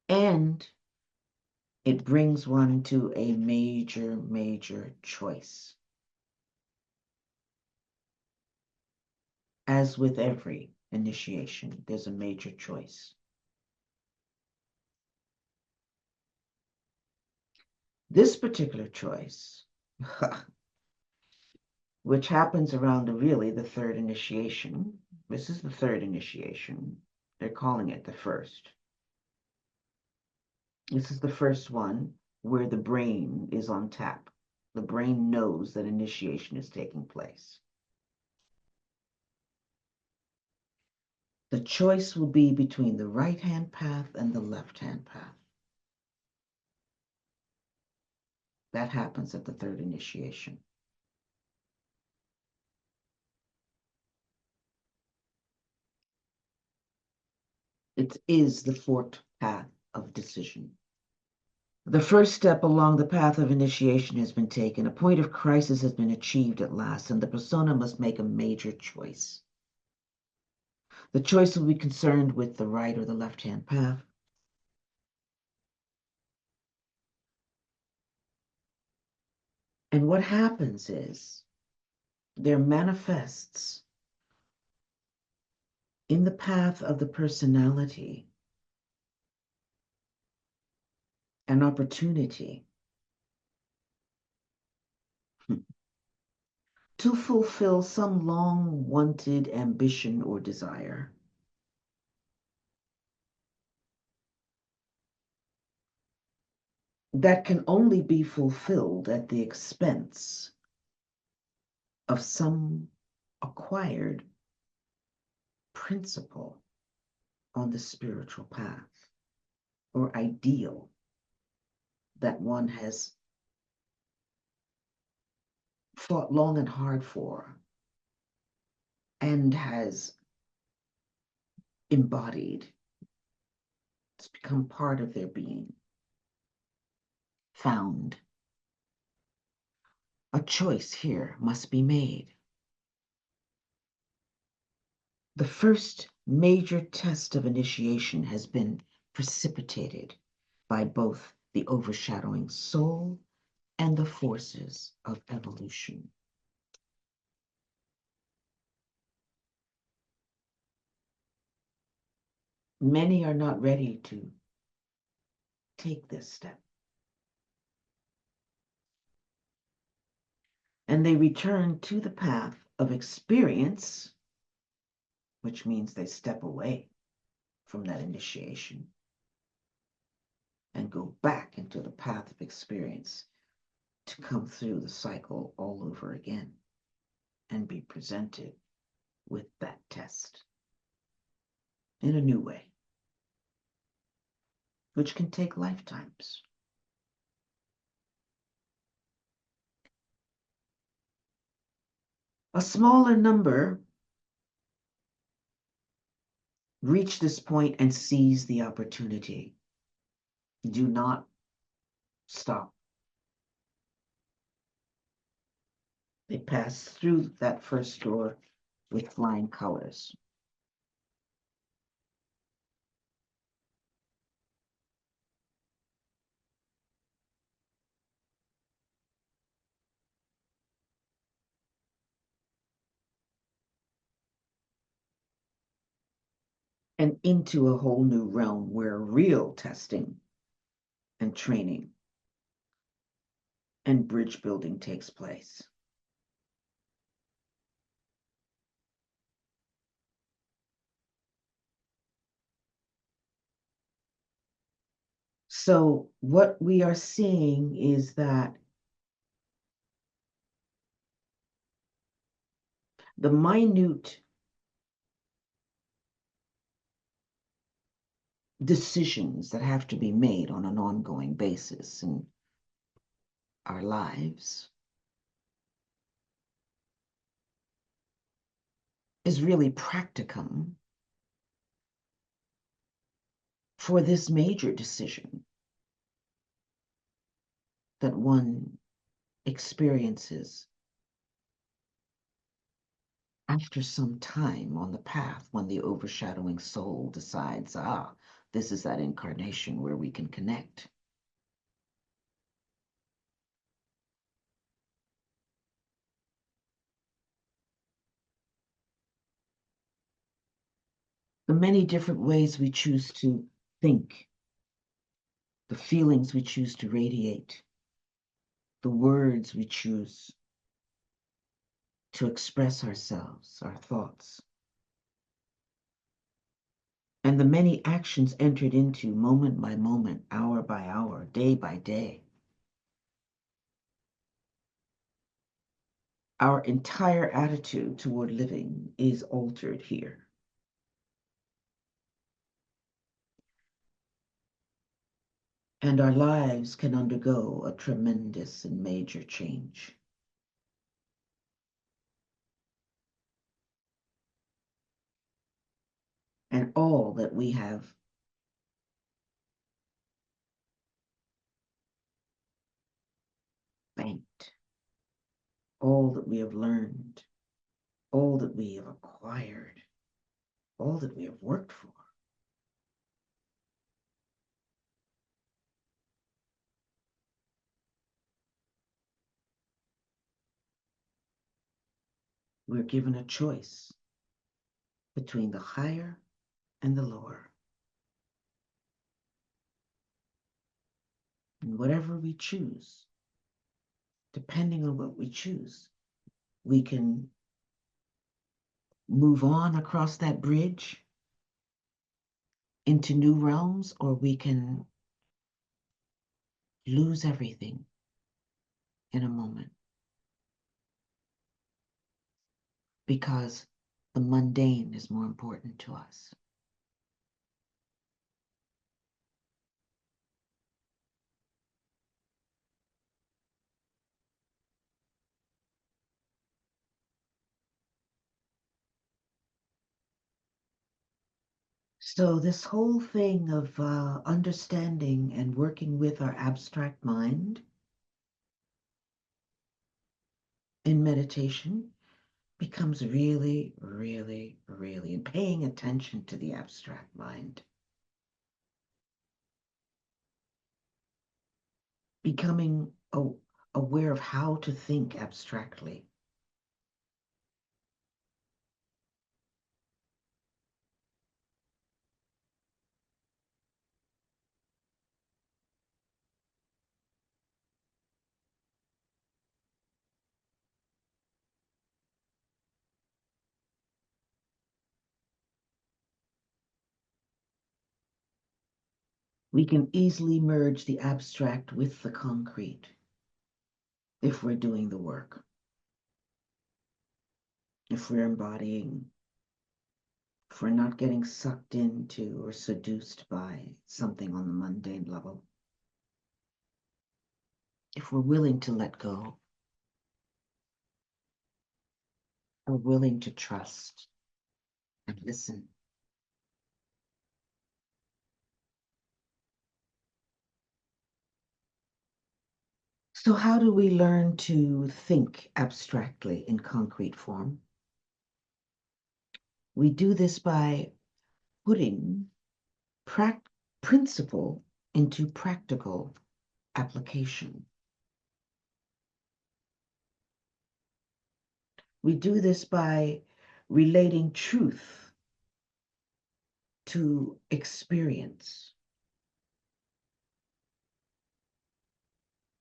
And it brings one to a major, major choice. As with every initiation, there's a major choice. This particular choice, which happens around the third initiation. This is the third initiation. They're calling it the first. This is the first one where the brain is on tap. The brain knows that initiation is taking place. The choice will be between the right-hand path and the left-hand path. That happens at the third initiation. It is the forked path of decision. The first step along the path of initiation has been taken. A point of crisis has been achieved at last, and the persona must make a major choice. The choice will be concerned with the right or the left-hand path. And what happens is there manifests in the path of the personality an opportunity to fulfill some long-wanted ambition or desire. That can only be fulfilled at the expense of some acquired principle on the spiritual path or ideal that one has fought long and hard for and has embodied. It's become part of their being. Found. A choice here must be made. The first major test of initiation has been precipitated by both the overshadowing soul and the forces of evolution. Many are not ready to take this step. And they return to the path of experience, which means they step away from that initiation and go back into the path of experience to come through the cycle all over again and be presented with that test. in a new way, which can take lifetimes. A smaller number reach this point and seize the opportunity. Do not stop. They pass through that first door with flying colors. And into a whole new realm where real testing and training and bridge building takes place. So what we are seeing is that the minute decisions that have to be made on an ongoing basis in our lives is really practicum for this major decision that one experiences after some time on the path when the overshadowing soul decides, this is that incarnation where we can connect. The many different ways we choose to think, the feelings we choose to radiate, the words we choose to express ourselves, our thoughts, and the many actions entered into moment by moment, hour by hour, day by day. Our entire attitude toward living is altered here. And our lives can undergo a tremendous and major change. And all that we have banked, all that we have learned, all that we have acquired, all that we have worked for, we're given a choice between the higher and the lower. And whatever we choose, depending on what we choose, we can move on across that bridge into new realms, or we can lose everything in a moment because the mundane is more important to us. So this whole thing of understanding and working with our abstract mind in meditation becomes really, really, really, and paying attention to the abstract mind, becoming aware of how to think abstractly. We can easily merge the abstract with the concrete if we're doing the work, if we're embodying, if if we're not getting sucked into or seduced by something on the mundane level, if we're willing to let go, we're willing to trust and listen. So how do we learn to think abstractly in concrete form? We do this by putting principle into practical application. We do this by relating truth to experience,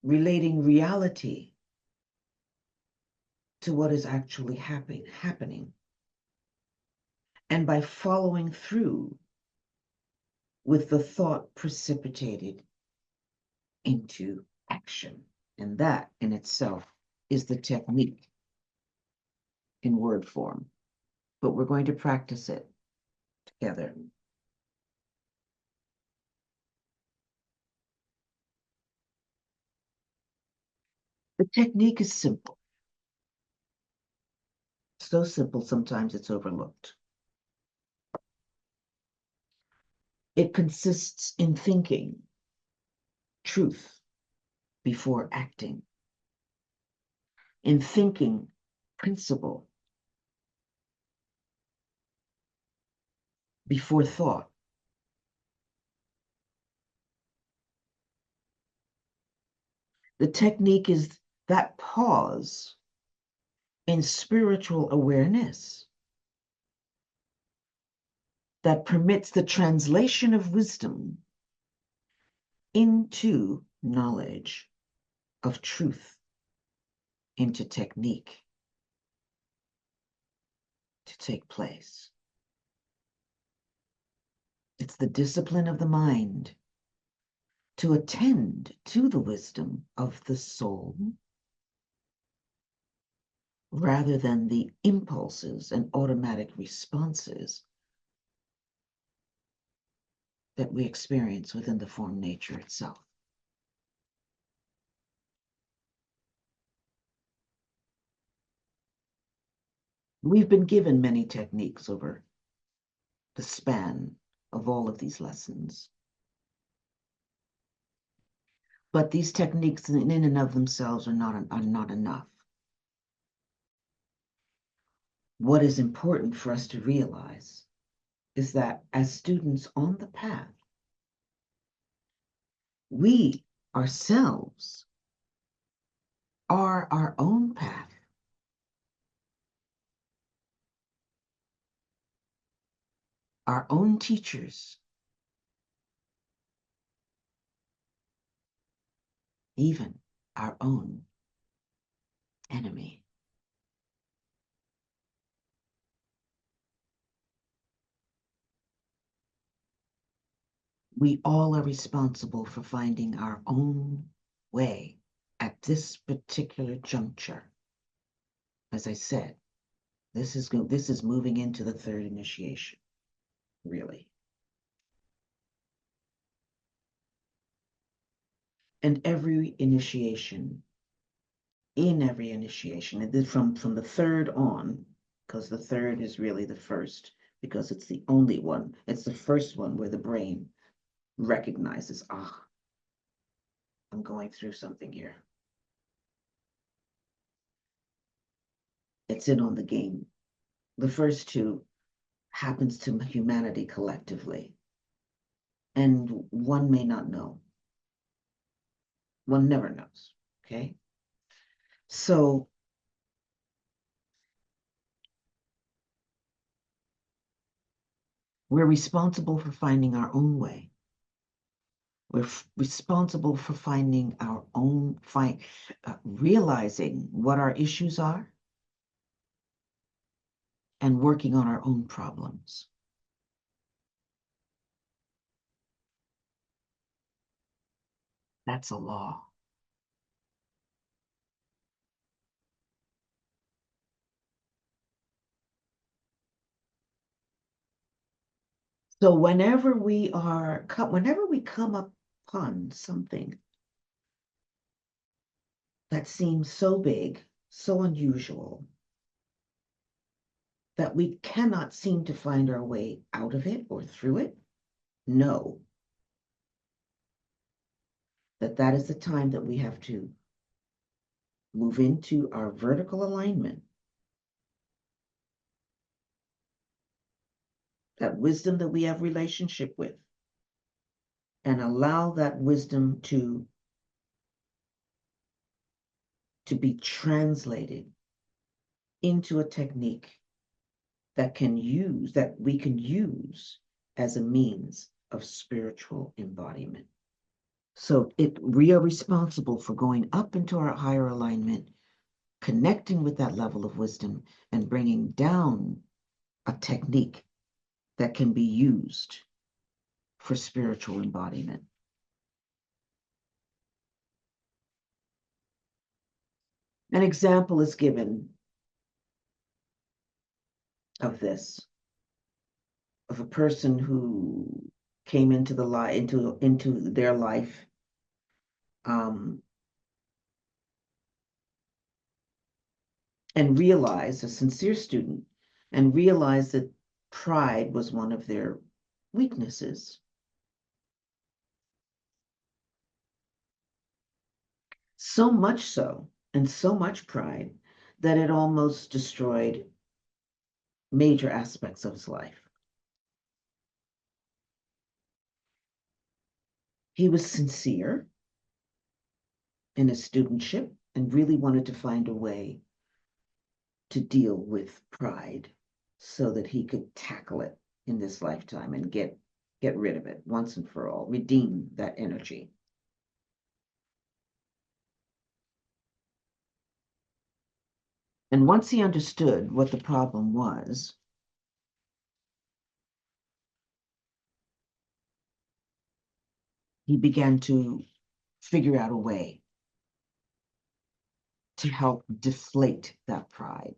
relating reality to what is actually happening, and by following through with the thought precipitated into action. And that in itself is the technique in word form. But we're going to practice it together. The technique is simple. So simple, sometimes it's overlooked. It consists in thinking truth before acting, in thinking principle before thought. The technique is that pause in spiritual awareness that permits the translation of wisdom into knowledge of truth, into technique to take place. It's the discipline of the mind to attend to the wisdom of the soul rather than the impulses and automatic responses that we experience within the form nature itself. We've been given many techniques over the span of all of these lessons. But these techniques in and of themselves are not enough. What is important for us to realize is that as students on the path, we ourselves are our own path. Our own teachers, even our own enemy. We all are responsible for finding our own way at this particular juncture. As I said, this is moving into the third initiation, really. And every initiation, from the third on, because the third is really the first, because it's the only one. It's the first one where the brain recognizes, I'm going through something here. It's in on the game. The first two happens to humanity collectively. And one may not know. One never knows, okay? So we're responsible for finding our own way. We're responsible for finding our own, realizing what our issues are and working on our own problems. That's a law. So whenever we come upon something that seems so big, so unusual, that we cannot seem to find our way out of it or through it, know that that is the time that we have to move into our vertical alignment, that wisdom that we have relationship with, and allow that wisdom to be translated into a technique that we can use as a means of spiritual embodiment. So we are responsible for going up into our higher alignment, connecting with that level of wisdom, and bringing down a technique that can be used for spiritual embodiment. An example is given of this, of a person who came into their life and realized, a sincere student, and realized that pride was one of their weaknesses. So much so, and so much pride, that it almost destroyed major aspects of his life. He was sincere in his studentship and really wanted to find a way to deal with pride so that he could tackle it in this lifetime and get rid of it once and for all, redeem that energy. And once he understood what the problem was, he began to figure out a way to help deflate that pride.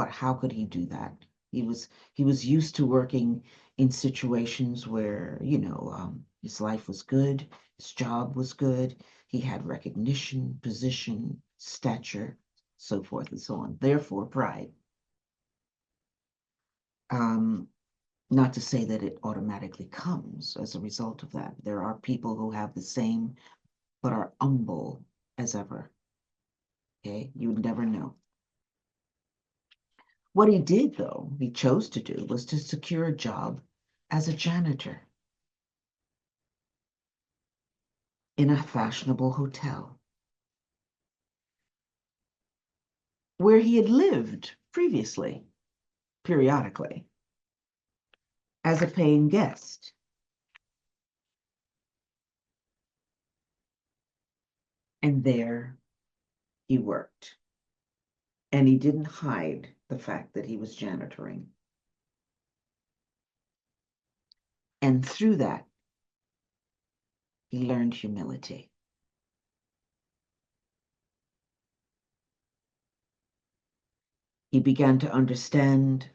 How could he do that? He was used to working in situations where, his life was good, his job was good, he had recognition, position, stature, so forth and so on. Therefore, pride. Not to say that it automatically comes as a result of that. There are people who have the same, but are humble as ever. Okay, you would never know. What he did, though, he chose to do, was to secure a job as a janitor in a fashionable hotel where he had lived previously, periodically, as a paying guest. And there he worked. And he didn't hide the fact that he was janitoring. And through that, he learned humility. He began to understand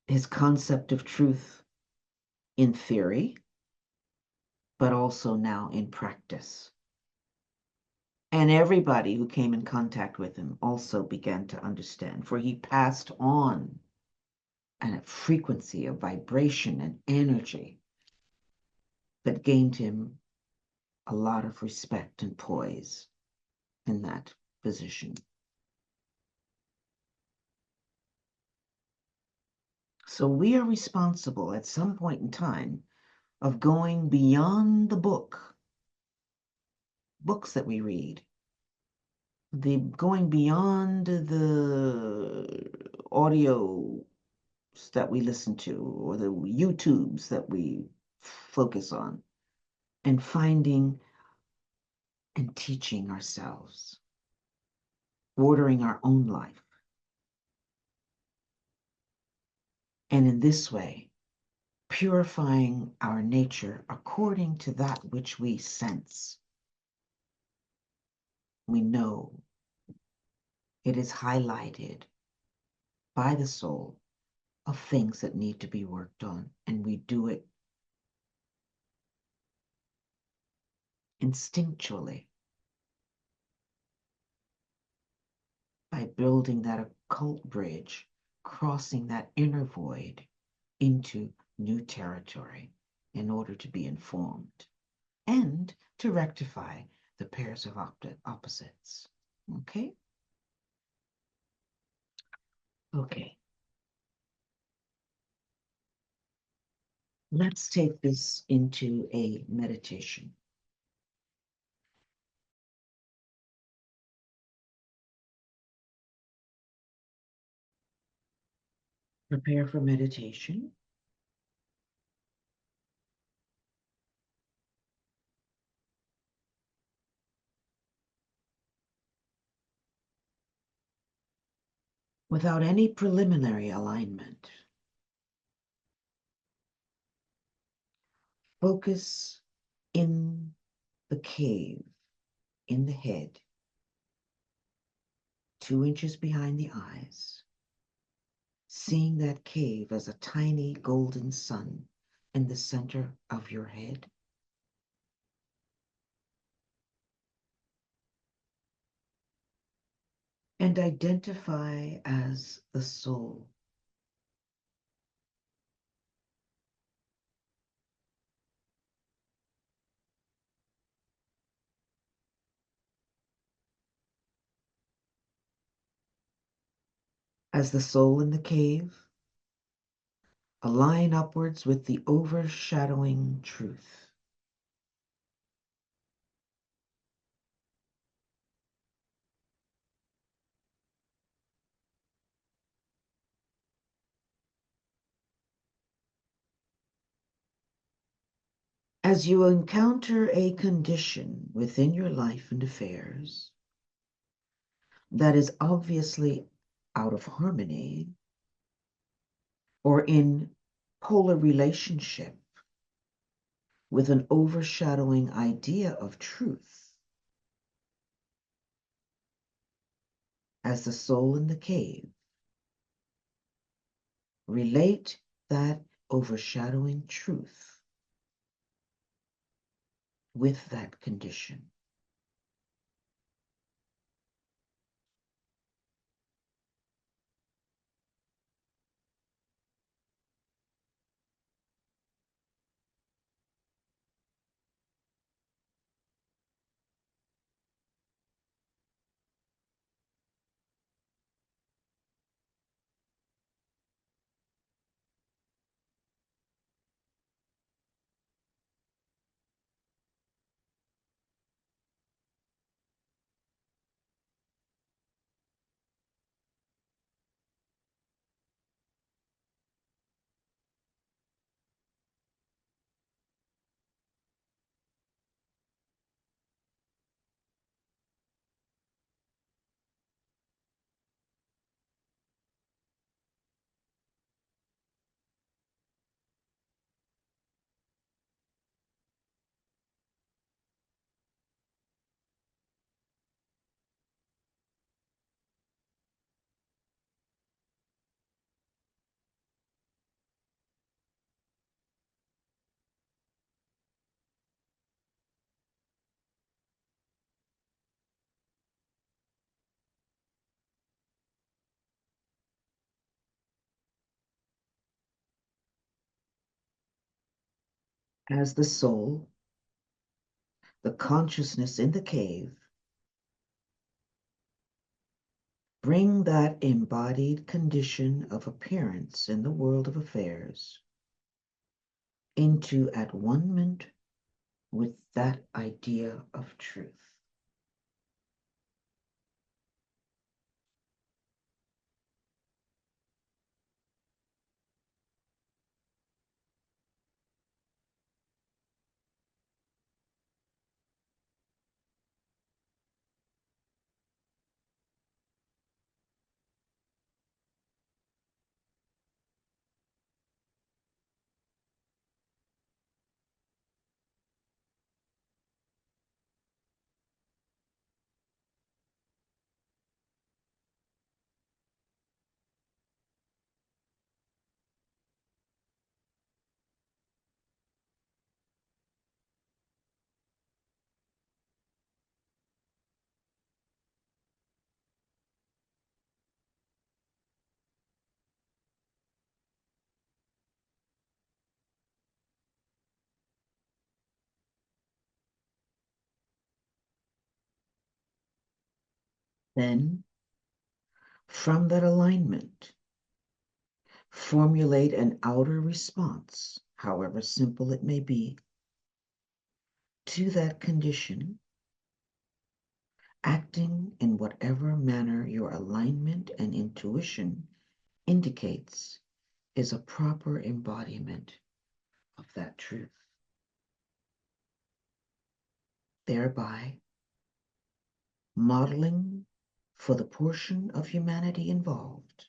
his concept of truth in theory, but also now in practice. And everybody who came in contact with him also began to understand, for he passed on a frequency, a vibration, an energy that gained him a lot of respect and poise in that position. So we are responsible at some point in time of going beyond the books that we read, going beyond the audio that we listen to or the YouTubes that we focus on, and finding and teaching ourselves, ordering our own life. And in this way, purifying our nature according to that which we sense. We know it is highlighted by the soul of things that need to be worked on, and we do it instinctually by building that occult bridge, crossing that inner void into new territory in order to be informed and to rectify the pairs of opposites. Okay? Okay. Let's take this into a meditation. Prepare for meditation. Without any preliminary alignment. Focus in the cave, in the head, 2 inches behind the eyes, seeing that cave as a tiny golden sun in the center of your head. And identify as the soul. As the soul in the cave, align upwards with the overshadowing truth. As you encounter a condition within your life and affairs that is obviously out of harmony or in polar relationship with an overshadowing idea of truth, as the soul in the cave, relate that overshadowing truth with that condition. As the soul, the consciousness in the cave, bring that embodied condition of appearance in the world of affairs into at one-ment with that idea of truth. Then, from that alignment, formulate an outer response, however simple it may be, to that condition, acting in whatever manner your alignment and intuition indicates is a proper embodiment of that truth, thereby modeling for the portion of humanity involved,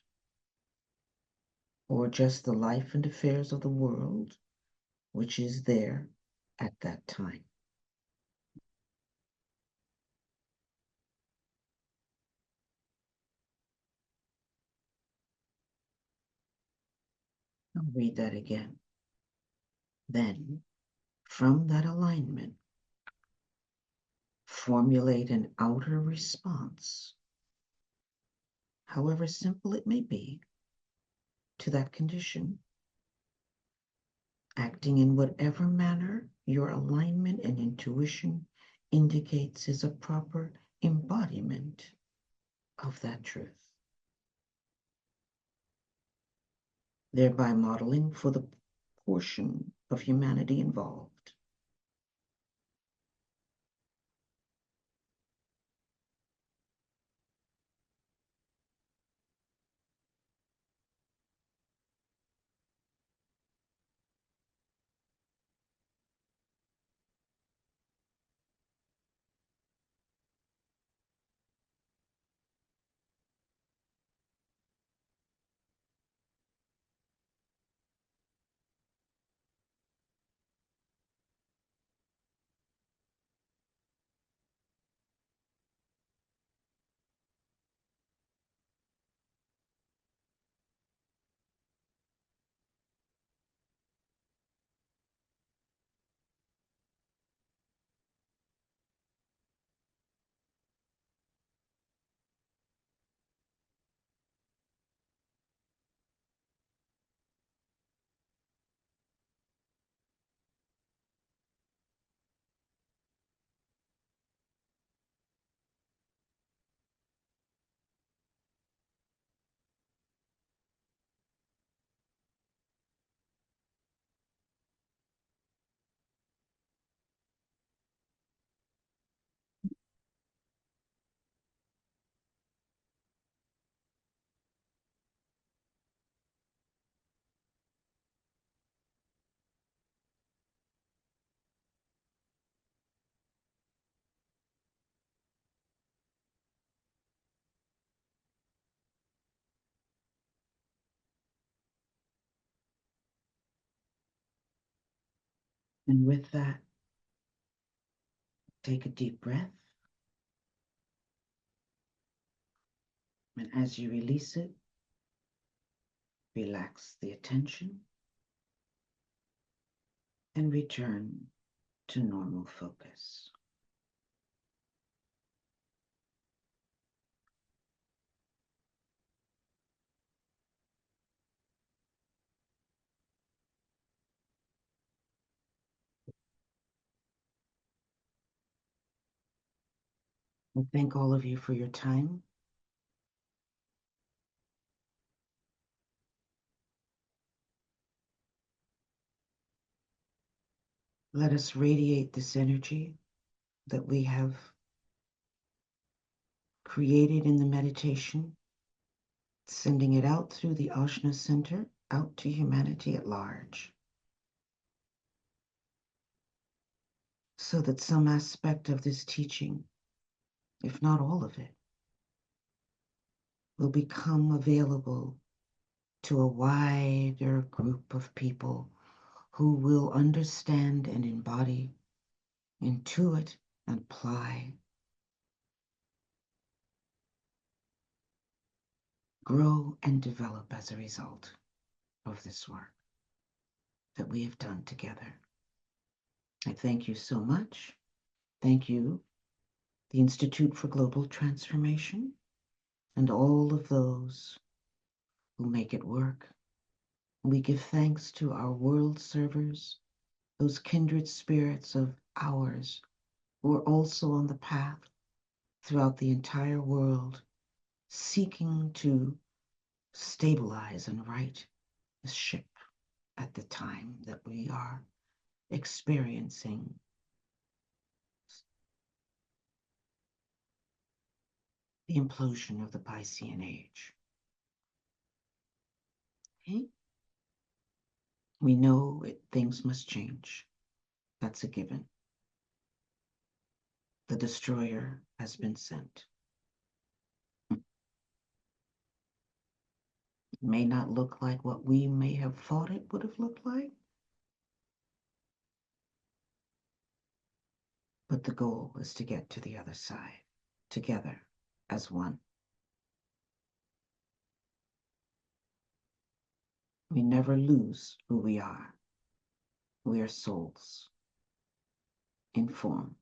or just the life and affairs of the world which is there at that time. I'll read that again. Then, from that alignment, formulate an outer response, however simple it may be, to that condition, acting in whatever manner your alignment and intuition indicates is a proper embodiment of that truth, thereby modeling for the portion of humanity involved. And with that, take a deep breath. And as you release it, relax the attention and return to normal focus. I thank all of you for your time. Let us radiate this energy that we have created in the meditation, sending it out through the Ajna Center, out to humanity at large, so that some aspect of this teaching, if not all of it, will become available to a wider group of people who will understand and embody, intuit, and apply, grow, and develop as a result of this work that we have done together. I thank you so much. Thank you, the Institute for Global Transformation, and all of those who make it work. We give thanks to our world servers, those kindred spirits of ours who are also on the path throughout the entire world, seeking to stabilize and right the ship at the time that we are experiencing the implosion of the Piscean Age. Okay? We know things must change. That's a given. The destroyer has been sent. It may not look like what we may have thought it would have looked like, but the goal is to get to the other side, together as one. We never lose who we are. We are souls in form,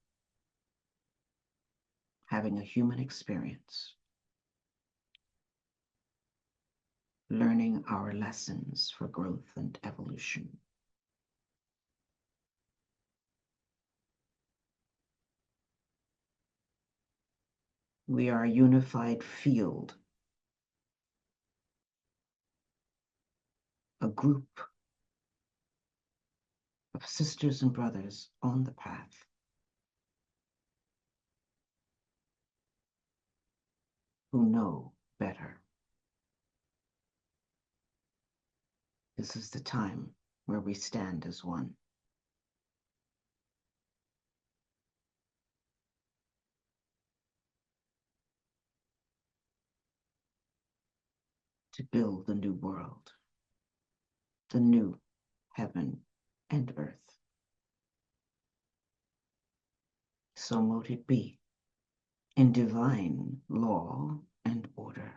having a human experience, learning our lessons for growth and evolution. We are a unified field, a group of sisters and brothers on the path. Who know better. This is the time where we stand as one. To build the new world, the new heaven and earth. So mote it be, in divine law and order.